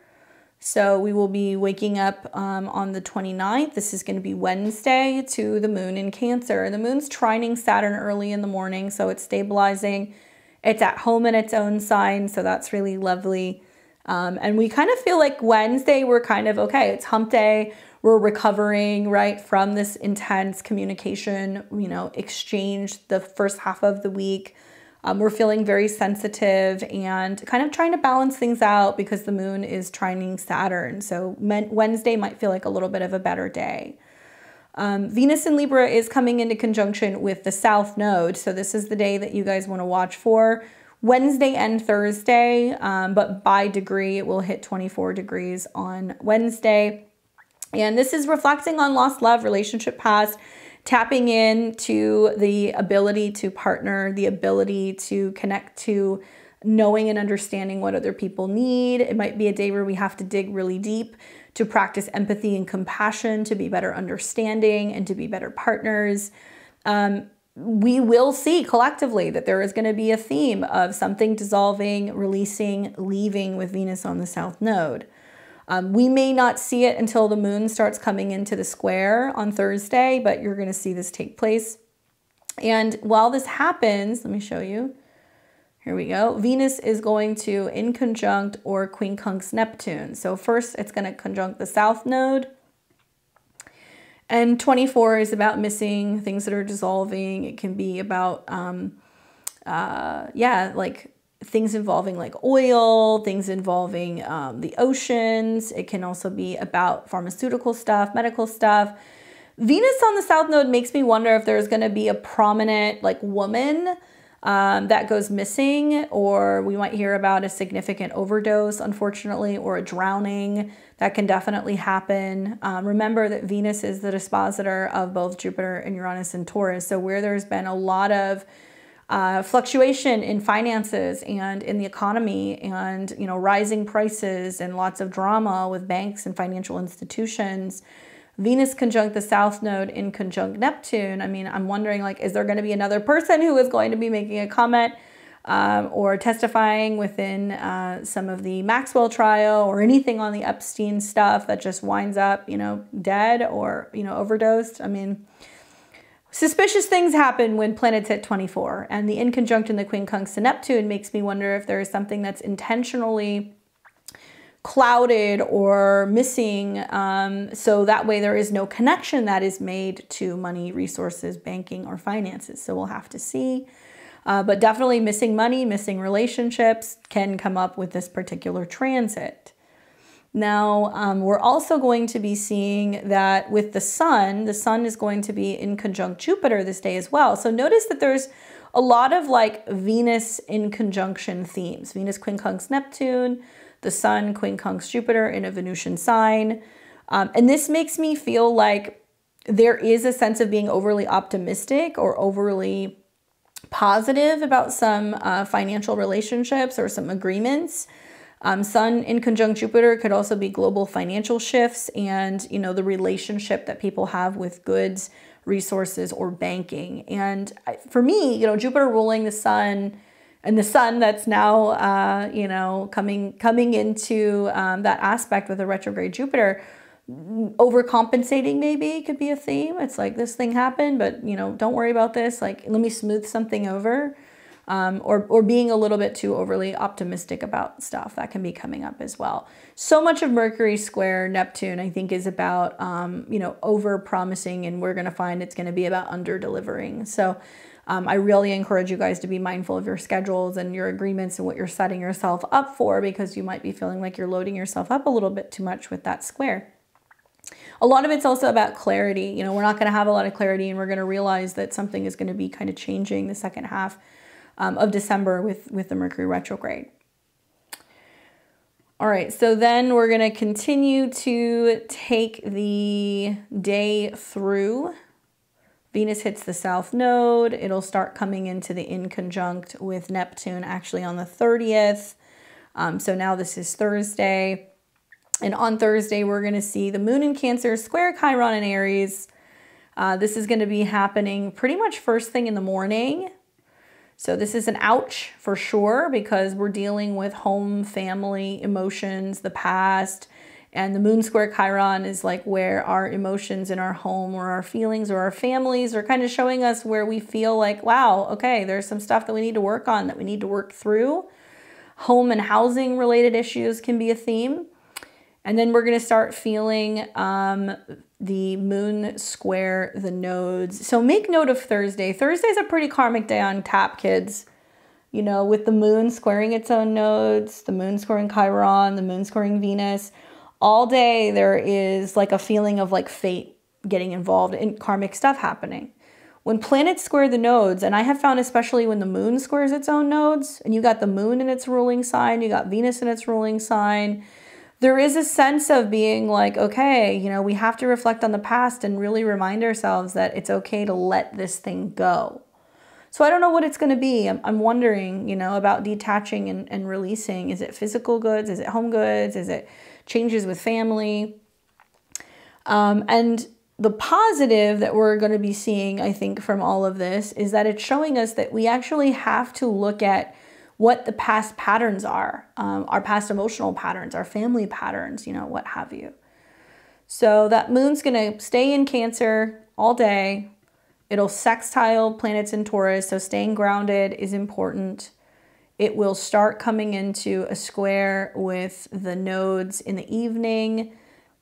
So we will be waking up on the 29th. This is going to be Wednesday to the moon in Cancer. The moon's trining Saturn early in the morning, so it's stabilizing. It's at home in its own sign, so that's really lovely. And we kind of feel like Wednesday, we're kind of, okay, it's hump day. We're recovering, right, from this intense communication, exchange the first half of the week. We're feeling very sensitive and kind of trying to balance things out because the moon is trining Saturn. So Wednesday might feel like a little bit of a better day. Venus in Libra is coming into conjunction with the South Node. So this is the day that you guys want to watch for. Wednesday and Thursday, but by degree, it will hit 24 degrees on Wednesday. And this is reflecting on lost love, relationship past, tapping into the ability to partner, the ability to connect to knowing and understanding what other people need. It might be a day where we have to dig really deep to practice empathy and compassion, to be better understanding and to be better partners. We will see collectively that there is going to be a theme of something dissolving, releasing, leaving with Venus on the South Node. We may not see it until the moon starts coming into the square on Thursday, but you're going to see this take place. And while this happens, let me show you. Here we go. Venus is going to in conjunct or quincunx Neptune. So first it's going to conjunct the South Node. And 24 is about missing, things that are dissolving. It can be about, like things involving like oil, things involving the oceans. It can also be about pharmaceutical stuff, medical stuff. Venus on the South Node makes me wonder if there's going to be a prominent like woman that goes missing, or we might hear about a significant overdose, unfortunately, or a drowning. That can definitely happen. Remember that Venus is the dispositor of both Jupiter and Uranus and Taurus. So where there's been a lot of fluctuation in finances and in the economy and, rising prices and lots of drama with banks and financial institutions, Venus conjunct the South Node in conjunct Neptune. I mean, I'm wondering, like, is there going to be another person who is going to be making a comment or testifying within some of the Maxwell trial or anything on the Epstein stuff that just winds up, dead or, overdosed? I mean, suspicious things happen when planets hit 24, and the inconjunct in the quincunx to Neptune makes me wonder if there is something that's intentionally clouded or missing, so that way there is no connection that is made to money, resources, banking, or finances. So we'll have to see. But definitely missing money, missing relationships can come up with this particular transit. Now, we're also going to be seeing that with the sun is going to be in conjunct Jupiter this day as well. So notice that there's a lot of like Venus in conjunction themes. Venus quincunx Neptune, the sun quincunx Jupiter in a Venusian sign. And this makes me feel like there is a sense of being overly optimistic or overly positive about some financial relationships or some agreements. Sun in conjunct Jupiter could also be global financial shifts and, the relationship that people have with goods, resources, or banking. And for me, Jupiter ruling the sun, and the sun that's now, coming into that aspect with a retrograde Jupiter, overcompensating maybe could be a theme. It's like, this thing happened, but, don't worry about this. Like, let me smooth something over. Or being a little bit too overly optimistic about stuff. That can be coming up as well. So much of Mercury square Neptune, I think, is about, over promising, and we're going to find it's going to be about under delivering. So I really encourage you guys to be mindful of your schedules and your agreements and what you're setting yourself up for, because you might be feeling like you're loading yourself up a little bit too much with that square. A lot of it's also about clarity. We're not going to have a lot of clarity, and we're going to realize that something is going to be kind of changing the second half of December with the Mercury retrograde. All right, so then we're going to continue to take the day through. Venus hits the south node. It'll start coming into the in conjunct with Neptune actually on the 30th. So now this is Thursday. And on Thursday, we're going to see the moon in Cancer square Chiron in Aries. This is going to be happening pretty much first thing in the morning. So this is an ouch for sure, because we're dealing with home, family, emotions, the past. And the moon square Chiron is like where our emotions in our home or our feelings or our families are kind of showing us where we feel like, wow, okay, there's some stuff that we need to work on, that we need to work through. Home and housing related issues can be a theme. And then we're going to start feeling the moon square the nodes. So make note of Thursday. Thursday's a pretty karmic day on tap, kids. You know, with the moon squaring its own nodes, the moon squaring Chiron, the moon squaring Venus. All day there is like a feeling of like fate getting involved in karmic stuff happening. When planets square the nodes, and I have found especially when the moon squares its own nodes, and you got the moon in its ruling sign, you got Venus in its ruling sign, there is a sense of being like, okay, you know, we have to reflect on the past and really remind ourselves that it's okay to let this thing go. So I don't know what it's going to be. I'm wondering, you know, about detaching and releasing. Is it physical goods? Is it home goods? Is it changes with family? And the positive that we're going to be seeing, I think, from all of this is that it's showing us that we actually have to look at what the past patterns are, our past emotional patterns, our family patterns, you know, what have you. So that moon's going to stay in Cancer all day. It'll sextile planets in Taurus, so staying grounded is important. It will start coming into a square with the nodes in the evening,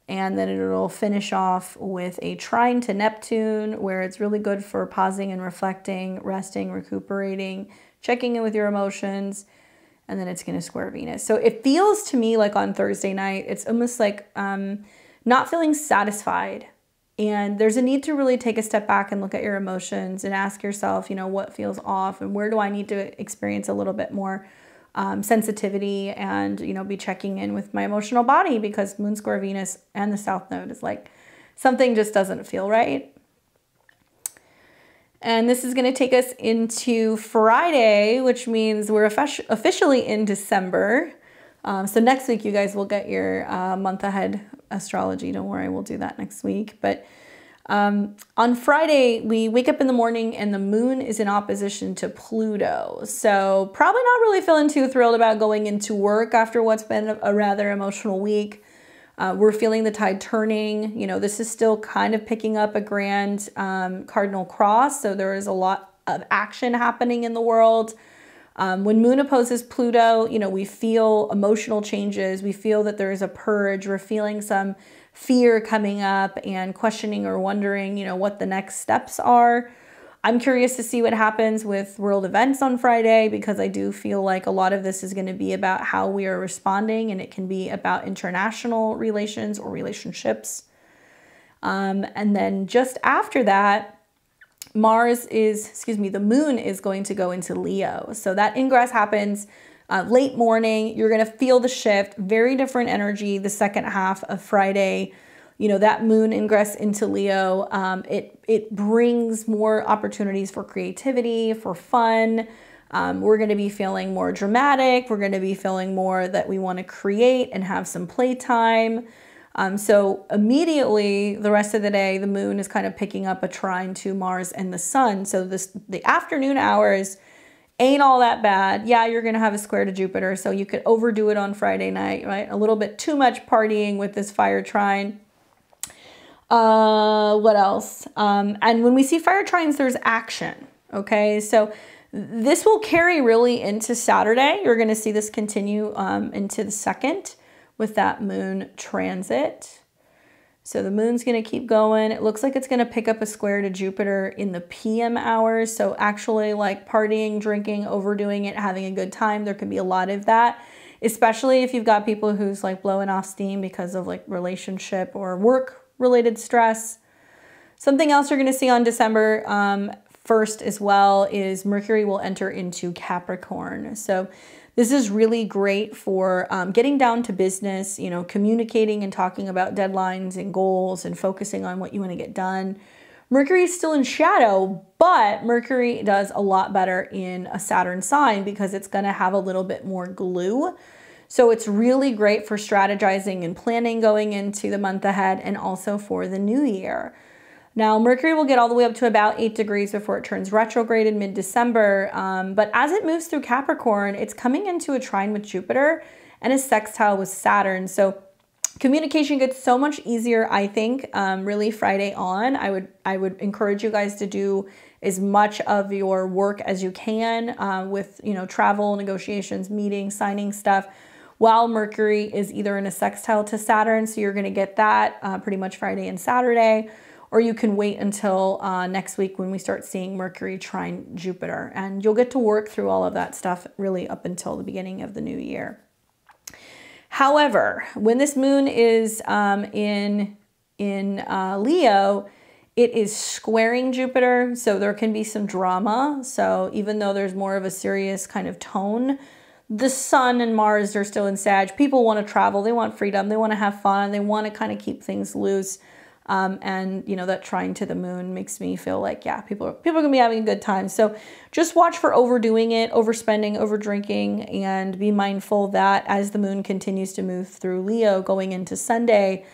and then it'll finish off with a trine to Neptune, where it's really good for pausing and reflecting, resting, recuperating, checking in with your emotions, and then it's going to square Venus. So it feels to me like on Thursday night, it's almost like not feeling satisfied. And there's a need to really take a step back and look at your emotions and ask yourself, you know, what feels off and where do I need to experience a little bit more sensitivity and, you know, be checking in with my emotional body, because moon square Venus and the south node is like something just doesn't feel right. And this is going to take us into Friday, which means we're officially in December. So next week, you guys will get your month ahead astrology. Don't worry, we'll do that next week. But on Friday, we wake up in the morning and the moon is in opposition to Pluto. So probably not really feeling too thrilled about going into work after what's been a rather emotional week. We're feeling the tide turning. You know, this is still kind of picking up a grand cardinal cross. So there is a lot of action happening in the world. When moon opposes Pluto, you know, we feel emotional changes. We feel that there is a purge. We're feeling some fear coming up and questioning or wondering, you know, what the next steps are. I'm curious to see what happens with world events on Friday, because I do feel like a lot of this is going to be about how we are responding, and it can be about international relations or relationships. And then just after that, the moon is going to go into Leo. So that ingress happens late morning. You're going to feel the shift, very different energy the second half of Friday. You know, that moon ingress into Leo, it brings more opportunities for creativity, for fun. We're going to be feeling more dramatic. We're going to be feeling more that we want to create and have some playtime. So immediately the rest of the day, the moon is kind of picking up a trine to Mars and the sun. So the afternoon hours ain't all that bad. Yeah, you're going to have a square to Jupiter, so you could overdo it on Friday night, right? A little bit too much partying with this fire trine. What else? And when we see fire trines, there's action. Okay, so this will carry really into Saturday. You're going to see this continue into the 2nd with that moon transit. So the moon's going to keep going. It looks like it's going to pick up a square to Jupiter in the PM hours. So actually like partying, drinking, overdoing it, having a good time. There could be a lot of that, especially if you've got people who's like blowing off steam because of like relationship or work related stress. Something else you're going to see on December 1st as well is Mercury will enter into Capricorn. So this is really great for getting down to business, you know, communicating and talking about deadlines and goals and focusing on what you want to get done. Mercury is still in shadow, but Mercury does a lot better in a Saturn sign because it's going to have a little bit more glue. So it's really great for strategizing and planning going into the month ahead and also for the new year. Now, Mercury will get all the way up to about 8 degrees before it turns retrograde in mid-December. But as it moves through Capricorn, it's coming into a trine with Jupiter and a sextile with Saturn. So communication gets so much easier, I think, really Friday on. I would encourage you guys to do as much of your work as you can with, travel, negotiations, meetings, signing stuff, while Mercury is either in a sextile to Saturn. So you're going to get that pretty much Friday and Saturday. Or you can wait until next week when we start seeing Mercury trine Jupiter. And you'll get to work through all of that stuff really up until the beginning of the new year. However, when this moon is in Leo, it is squaring Jupiter. So there can be some drama. So even though there's more of a serious kind of tone, the Sun and Mars are still in Sag. People want to travel. They want freedom. They want to have fun. They want to kind of keep things loose. And that trine to the moon makes me feel like, yeah, people are gonna be having a good time. So just watch for overdoing it, overspending, overdrinking, and be mindful that as the moon continues to move through Leo going into Sunday,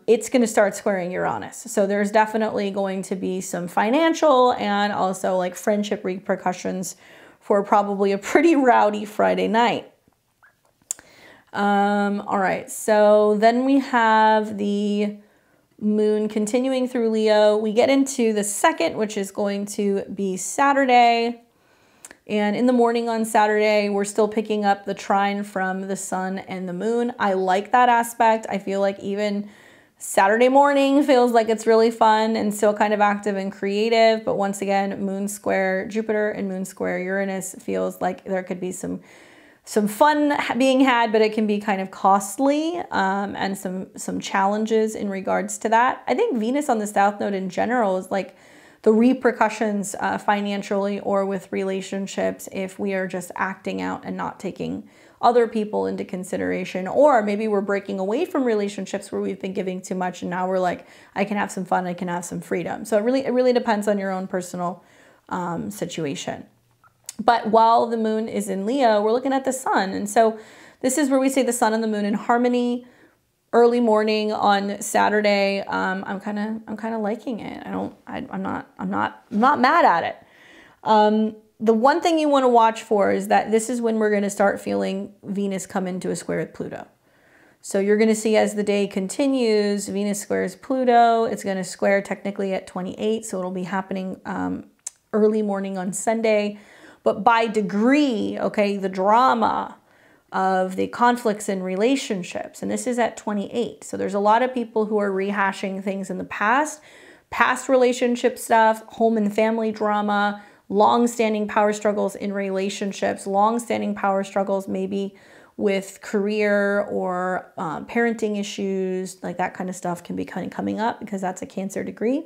it's going to start squaring Uranus. So there's definitely going to be some financial and also like friendship repercussions for probably a pretty rowdy Friday night. All right, so then we have the moon continuing through Leo. We get into the 2nd, which is going to be Saturday. And in the morning on Saturday, we're still picking up the trine from the Sun and the moon. I like that aspect. I feel like even Saturday morning feels like it's really fun and still kind of active and creative. But once again, moon square Jupiter and moon square Uranus feels like there could be some fun being had, but it can be kind of costly and some challenges in regards to that. I think Venus on the South Node in general is like the repercussions financially or with relationships if we are just acting out and not taking other people into consideration, or maybe we're breaking away from relationships where we've been giving too much and now we're like, I can have some fun, I can have some freedom. So it really depends on your own personal situation. But while the moon is in Leo, we're looking at the Sun. And so this is where we say the Sun and the moon in harmony early morning on Saturday. I'm kind of liking it. I'm not mad at it. The one thing you want to watch for is that this is when we're going to start feeling Venus come into a square with Pluto. So you're going to see as the day continues, Venus squares Pluto. It's going to square technically at 28. So it'll be happening early morning on Sunday. But by degree, okay, the drama of the conflicts in relationships, and this is at 28. So there's a lot of people who are rehashing things in the past relationship stuff, home and family drama, long-standing power struggles in relationships, long-standing power struggles maybe with career or parenting issues, like that kind of stuff can be kind of coming up because that's a Cancer degree.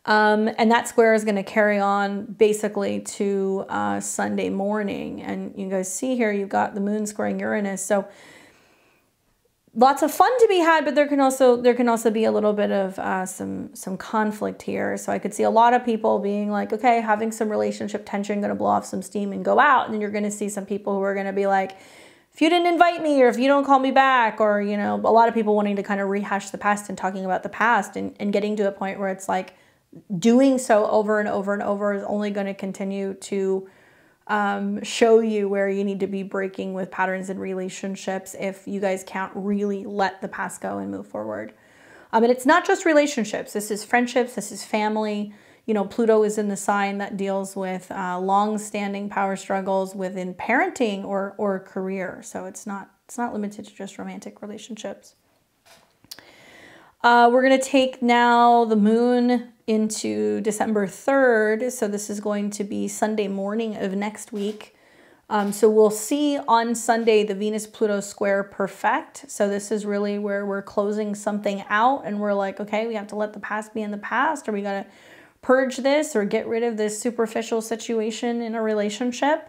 And that square is going to carry on basically to Sunday morning. And you guys see here, you've got the moon squaring Uranus. So lots of fun to be had, but there can also be a little bit of some conflict here. So I could see a lot of people being like, okay, having some relationship tension, going to blow off some steam and go out. And then you're going to see some people who are going to be like, if you didn't invite me, or if you don't call me back, or, a lot of people wanting to kind of rehash the past and talking about the past and getting to a point where it's like, doing so over and over and over is only going to continue to show you where you need to be breaking with patterns in relationships if you guys can't really let the past go and move forward. And it's not just relationships. This is friendships. This is family. Pluto is in the sign that deals with long-standing power struggles within parenting or career. So it's not limited to just romantic relationships. We're going to take now the moon into December 3rd. So this is going to be Sunday morning of next week. So we'll see on Sunday the Venus-Pluto square perfect. So this is really where we're closing something out and we're like, okay, we have to let the past be in the past, or we got to purge this or get rid of this superficial situation in a relationship.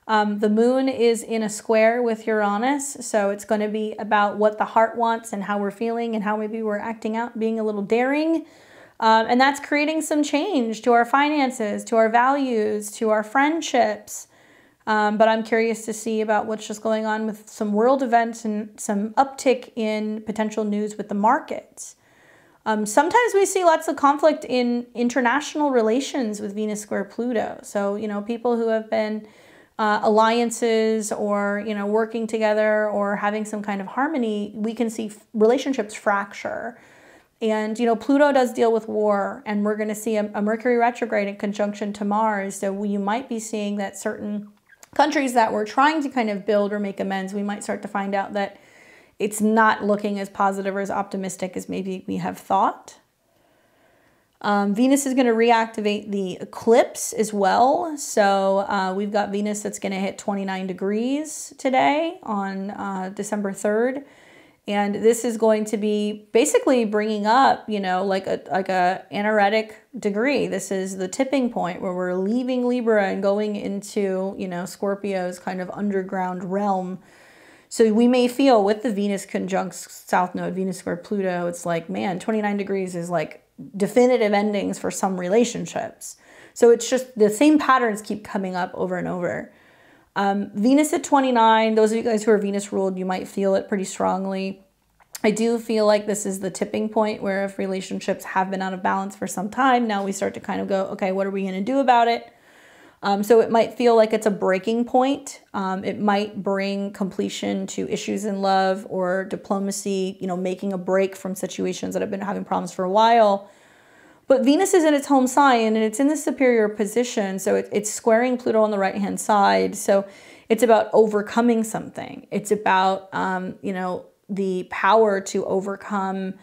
The moon is in a square with Uranus, so it's going to be about what the heart wants and how we're feeling and how maybe we're acting out, being a little daring. And that's creating some change to our finances, to our values, to our friendships. But I'm curious to see about what's just going on with some world events and some uptick in potential news with the markets. Sometimes we see lots of conflict in international relations with Venus square Pluto. So, people who have been alliances or, working together or having some kind of harmony, we can see relationships fracture. And, Pluto does deal with war, and we're going to see a Mercury retrograde in conjunction to Mars. So you might be seeing that certain countries that were trying to kind of build or make amends, we might start to find out that it's not looking as positive or as optimistic as maybe we have thought. Venus is going to reactivate the eclipse as well. So we've got Venus that's going to hit 29 degrees today on December 3rd. And this is going to be basically bringing up, like a anaretic degree. This is the tipping point where we're leaving Libra and going into, Scorpio's kind of underground realm. So we may feel with the Venus conjunct South Node, Venus square Pluto, it's like, man, 29 degrees is like definitive endings for some relationships. So it's just the same patterns keep coming up over and over. Venus at 29, those of you guys who are Venus ruled, you might feel it pretty strongly. I do feel like this is the tipping point where if relationships have been out of balance for some time, now we start to kind of go, okay, what are we going to do about it? So it might feel like it's a breaking point. It might bring completion to issues in love or diplomacy, making a break from situations that have been having problems for a while. But Venus is in its home sign and it's in the superior position. So it's squaring Pluto on the right-hand side. So it's about overcoming something. It's about, the power to overcome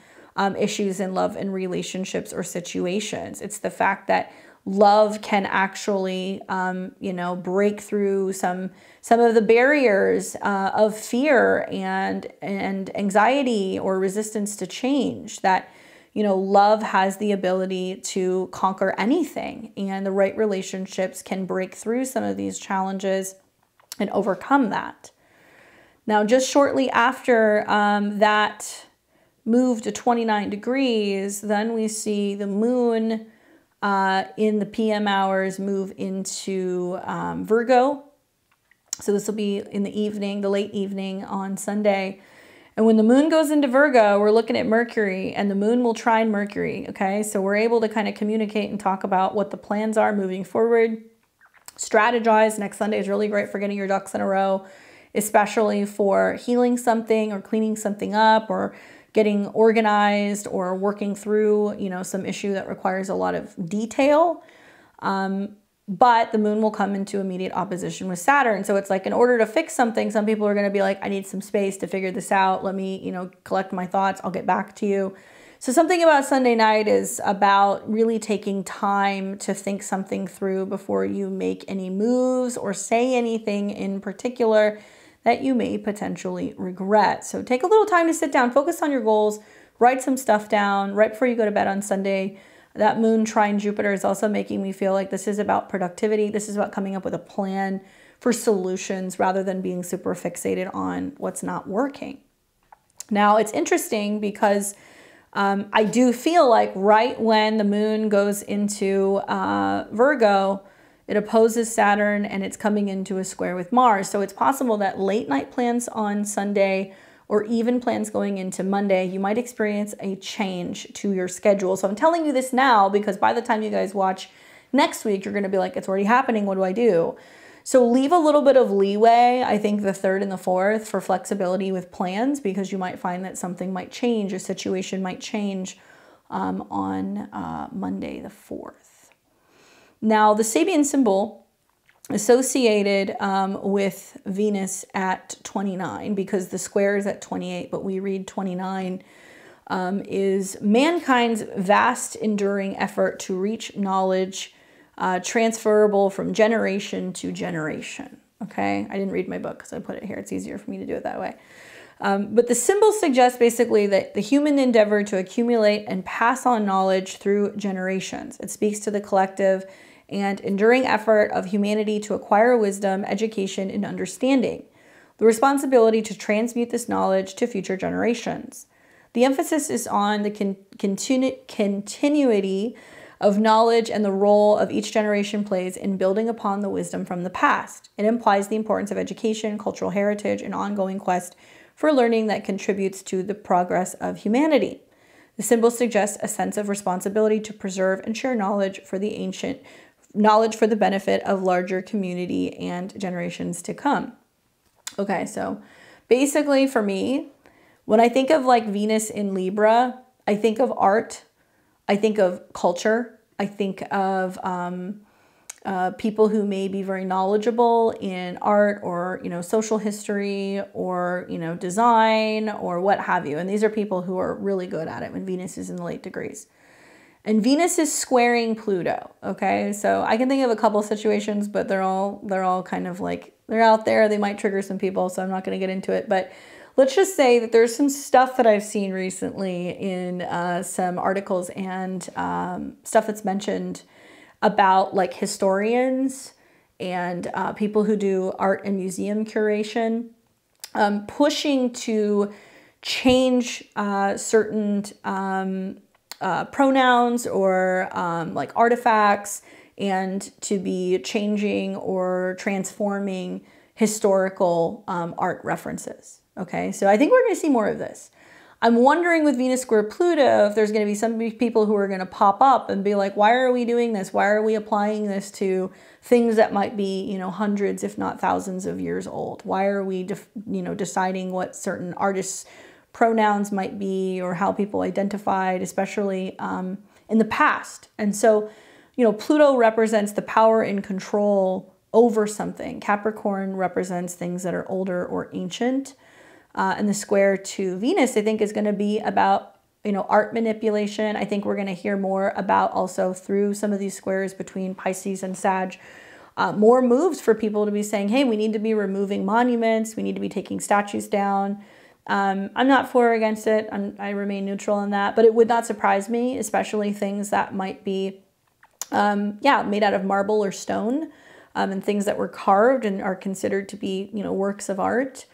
issues in love and relationships or situations. It's the fact that love can actually, break through some of the barriers of fear and anxiety or resistance to change. That, love has the ability to conquer anything, and the right relationships can break through some of these challenges and overcome that. Now, just shortly after that move to 29 degrees, then we see the moon in the PM hours move into Virgo. So this will be in the evening, the late evening on Sunday. And when the moon goes into Virgo, we're looking at Mercury, and the moon will trine Mercury, okay? So we're able to kind of communicate and talk about what the plans are moving forward, strategize. Next Sunday is really great for getting your ducks in a row, especially for healing something or cleaning something up or getting organized or working through, some issue that requires a lot of detail. But the moon will come into immediate opposition with Saturn. So it's like, in order to fix something, some people are going to be like, I need some space to figure this out. Let me, collect my thoughts. I'll get back to you. So something about Sunday night is about really taking time to think something through before you make any moves or say anything in particular that you may potentially regret. So take a little time to sit down, focus on your goals, write some stuff down right before you go to bed on Sunday. That moon trine Jupiter is also making me feel like this is about productivity. This is about coming up with a plan for solutions rather than being super fixated on what's not working. Now, it's interesting because I do feel like right when the moon goes into Virgo, it opposes Saturn and it's coming into a square with Mars. So it's possible that late night plans on Sunday or even plans going into Monday, you might experience a change to your schedule. So I'm telling you this now because by the time you guys watch next week, you're going to be like, it's already happening. What do I do? So leave a little bit of leeway, I think the 3rd and the 4th, for flexibility with plans, because you might find that something might change, a situation might change on Monday the 4th. Now, the Sabian symbol associated with Venus at 29, because the square is at 28, but we read 29, is mankind's vast, enduring effort to reach knowledge transferable from generation to generation. Okay, I didn't read my book because I put it here. It's easier for me to do it that way. But the symbol suggests basically that the human endeavor to accumulate and pass on knowledge through generations. It speaks to the collective and enduring effort of humanity to acquire wisdom, education, and understanding. The responsibility to transmute this knowledge to future generations. The emphasis is on the continuity of knowledge and the role of each generation plays in building upon the wisdom from the past. It implies the importance of education, cultural heritage, and ongoing quest for learning that contributes to the progress of humanity. The symbol suggests a sense of responsibility to preserve and share knowledge for the benefit of larger community and generations to come. Okay, so basically for me, when I think of like Venus in Libra, I think of art, I think of culture, I think of people who may be very knowledgeable in art or, social history or, design or what have you. And these are people who are really good at it when Venus is in the late degrees. And Venus is squaring Pluto, okay? So I can think of a couple situations, but they're all kind of like, they're out there. They might trigger some people, so I'm not going to get into it. But let's just say that there's some stuff that I've seen recently in some articles and stuff that's mentioned about like historians and people who do art and museum curation, pushing to change certain pronouns or like artifacts, and to be changing or transforming historical art references. Okay, so I think we're going to see more of this. I'm wondering with Venus square Pluto if there's going to be some people who are going to pop up and be like, why are we doing this? Why are we applying this to things that might be, hundreds, if not thousands of years old? Why are we, deciding what certain artists' pronouns might be or how people identified, especially in the past? And so, Pluto represents the power and control over something. Capricorn represents things that are older or ancient. And the square to Venus, I think, is going to be about, art manipulation. I think we're going to hear more about also through some of these squares between Pisces and Sag, more moves for people to be saying, hey, we need to be removing monuments. We need to be taking statues down. I'm not for or against it. I remain neutral on that, but it would not surprise me, especially things that might be, made out of marble or stone, and things that were carved and are considered to be, works of art.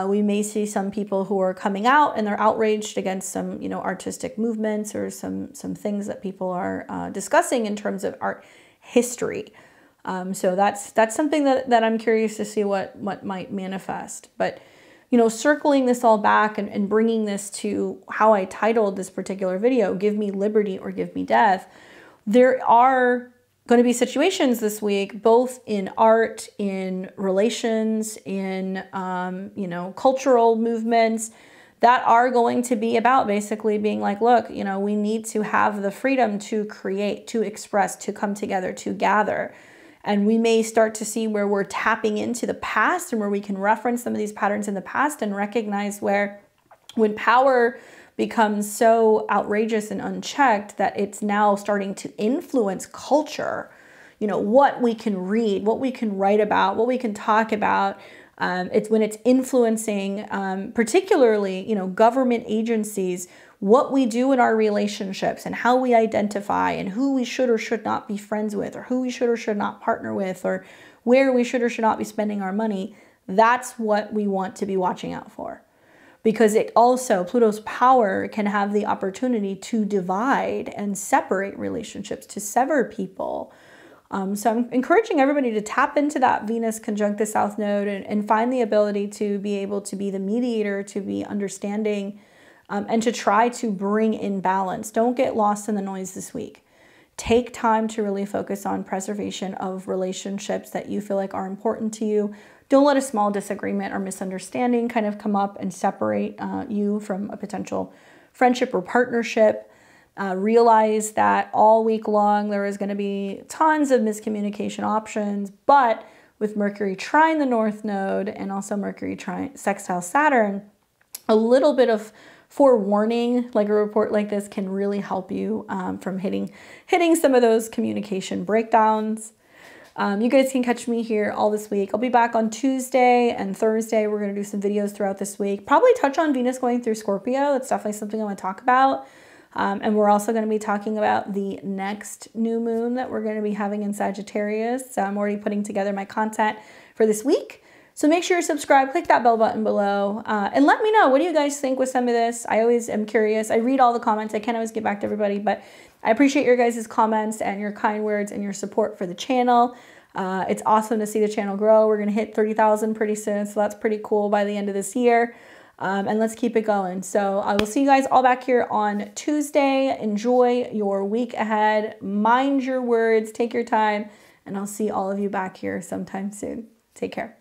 We may see some people who are coming out and they're outraged against some, artistic movements or some things that people are discussing in terms of art history. So that's something that I'm curious to see what might manifest. But, circling this all back and bringing this to how I titled this particular video, Give Me Liberty or Give Me Death, there are going to be situations this week, both in art, in relations, in, cultural movements that are going to be about basically being like, look, we need to have the freedom to create, to express, to come together, to gather. And we may start to see where we're tapping into the past and where we can reference some of these patterns in the past and recognize where when power becomes so outrageous and unchecked that it's now starting to influence culture, what we can read, what we can write about, what we can talk about. It's when it's influencing, particularly, government agencies, what we do in our relationships and how we identify and who we should or should not be friends with or who we should or should not partner with or where we should or should not be spending our money. That's what we want to be watching out for. Because it also, Pluto's power can have the opportunity to divide and separate relationships, to sever people. So I'm encouraging everybody to tap into that Venus conjunct the South Node and find the ability to be able to be the mediator, to be understanding, and to try to bring in balance. Don't get lost in the noise this week. Take time to really focus on preservation of relationships that you feel like are important to you. Don't let a small disagreement or misunderstanding kind of come up and separate you from a potential friendship or partnership. Realize that all week long there is going to be tons of miscommunication options, but with Mercury trine the North Node and also Mercury sextile Saturn, a little bit of forewarning, like a report like this, can really help you from hitting some of those communication breakdowns. You guys can catch me here all this week. I'll be back on Tuesday and Thursday. We're going to do some videos throughout this week. Probably touch on Venus going through Scorpio. It's definitely something I want to talk about. And we're also going to be talking about the next new moon that we're going to be having in Sagittarius. So I'm already putting together my content for this week. So make sure you subscribe, click that bell button below, and let me know, what do you guys think with some of this? I always am curious. I read all the comments. I can't always get back to everybody, but I appreciate your guys' comments and your kind words and your support for the channel. It's awesome to see the channel grow. We're going to hit 30,000 pretty soon, so that's pretty cool by the end of this year. And let's keep it going. So I will see you guys all back here on Tuesday. Enjoy your week ahead. Mind your words. Take your time. And I'll see all of you back here sometime soon. Take care.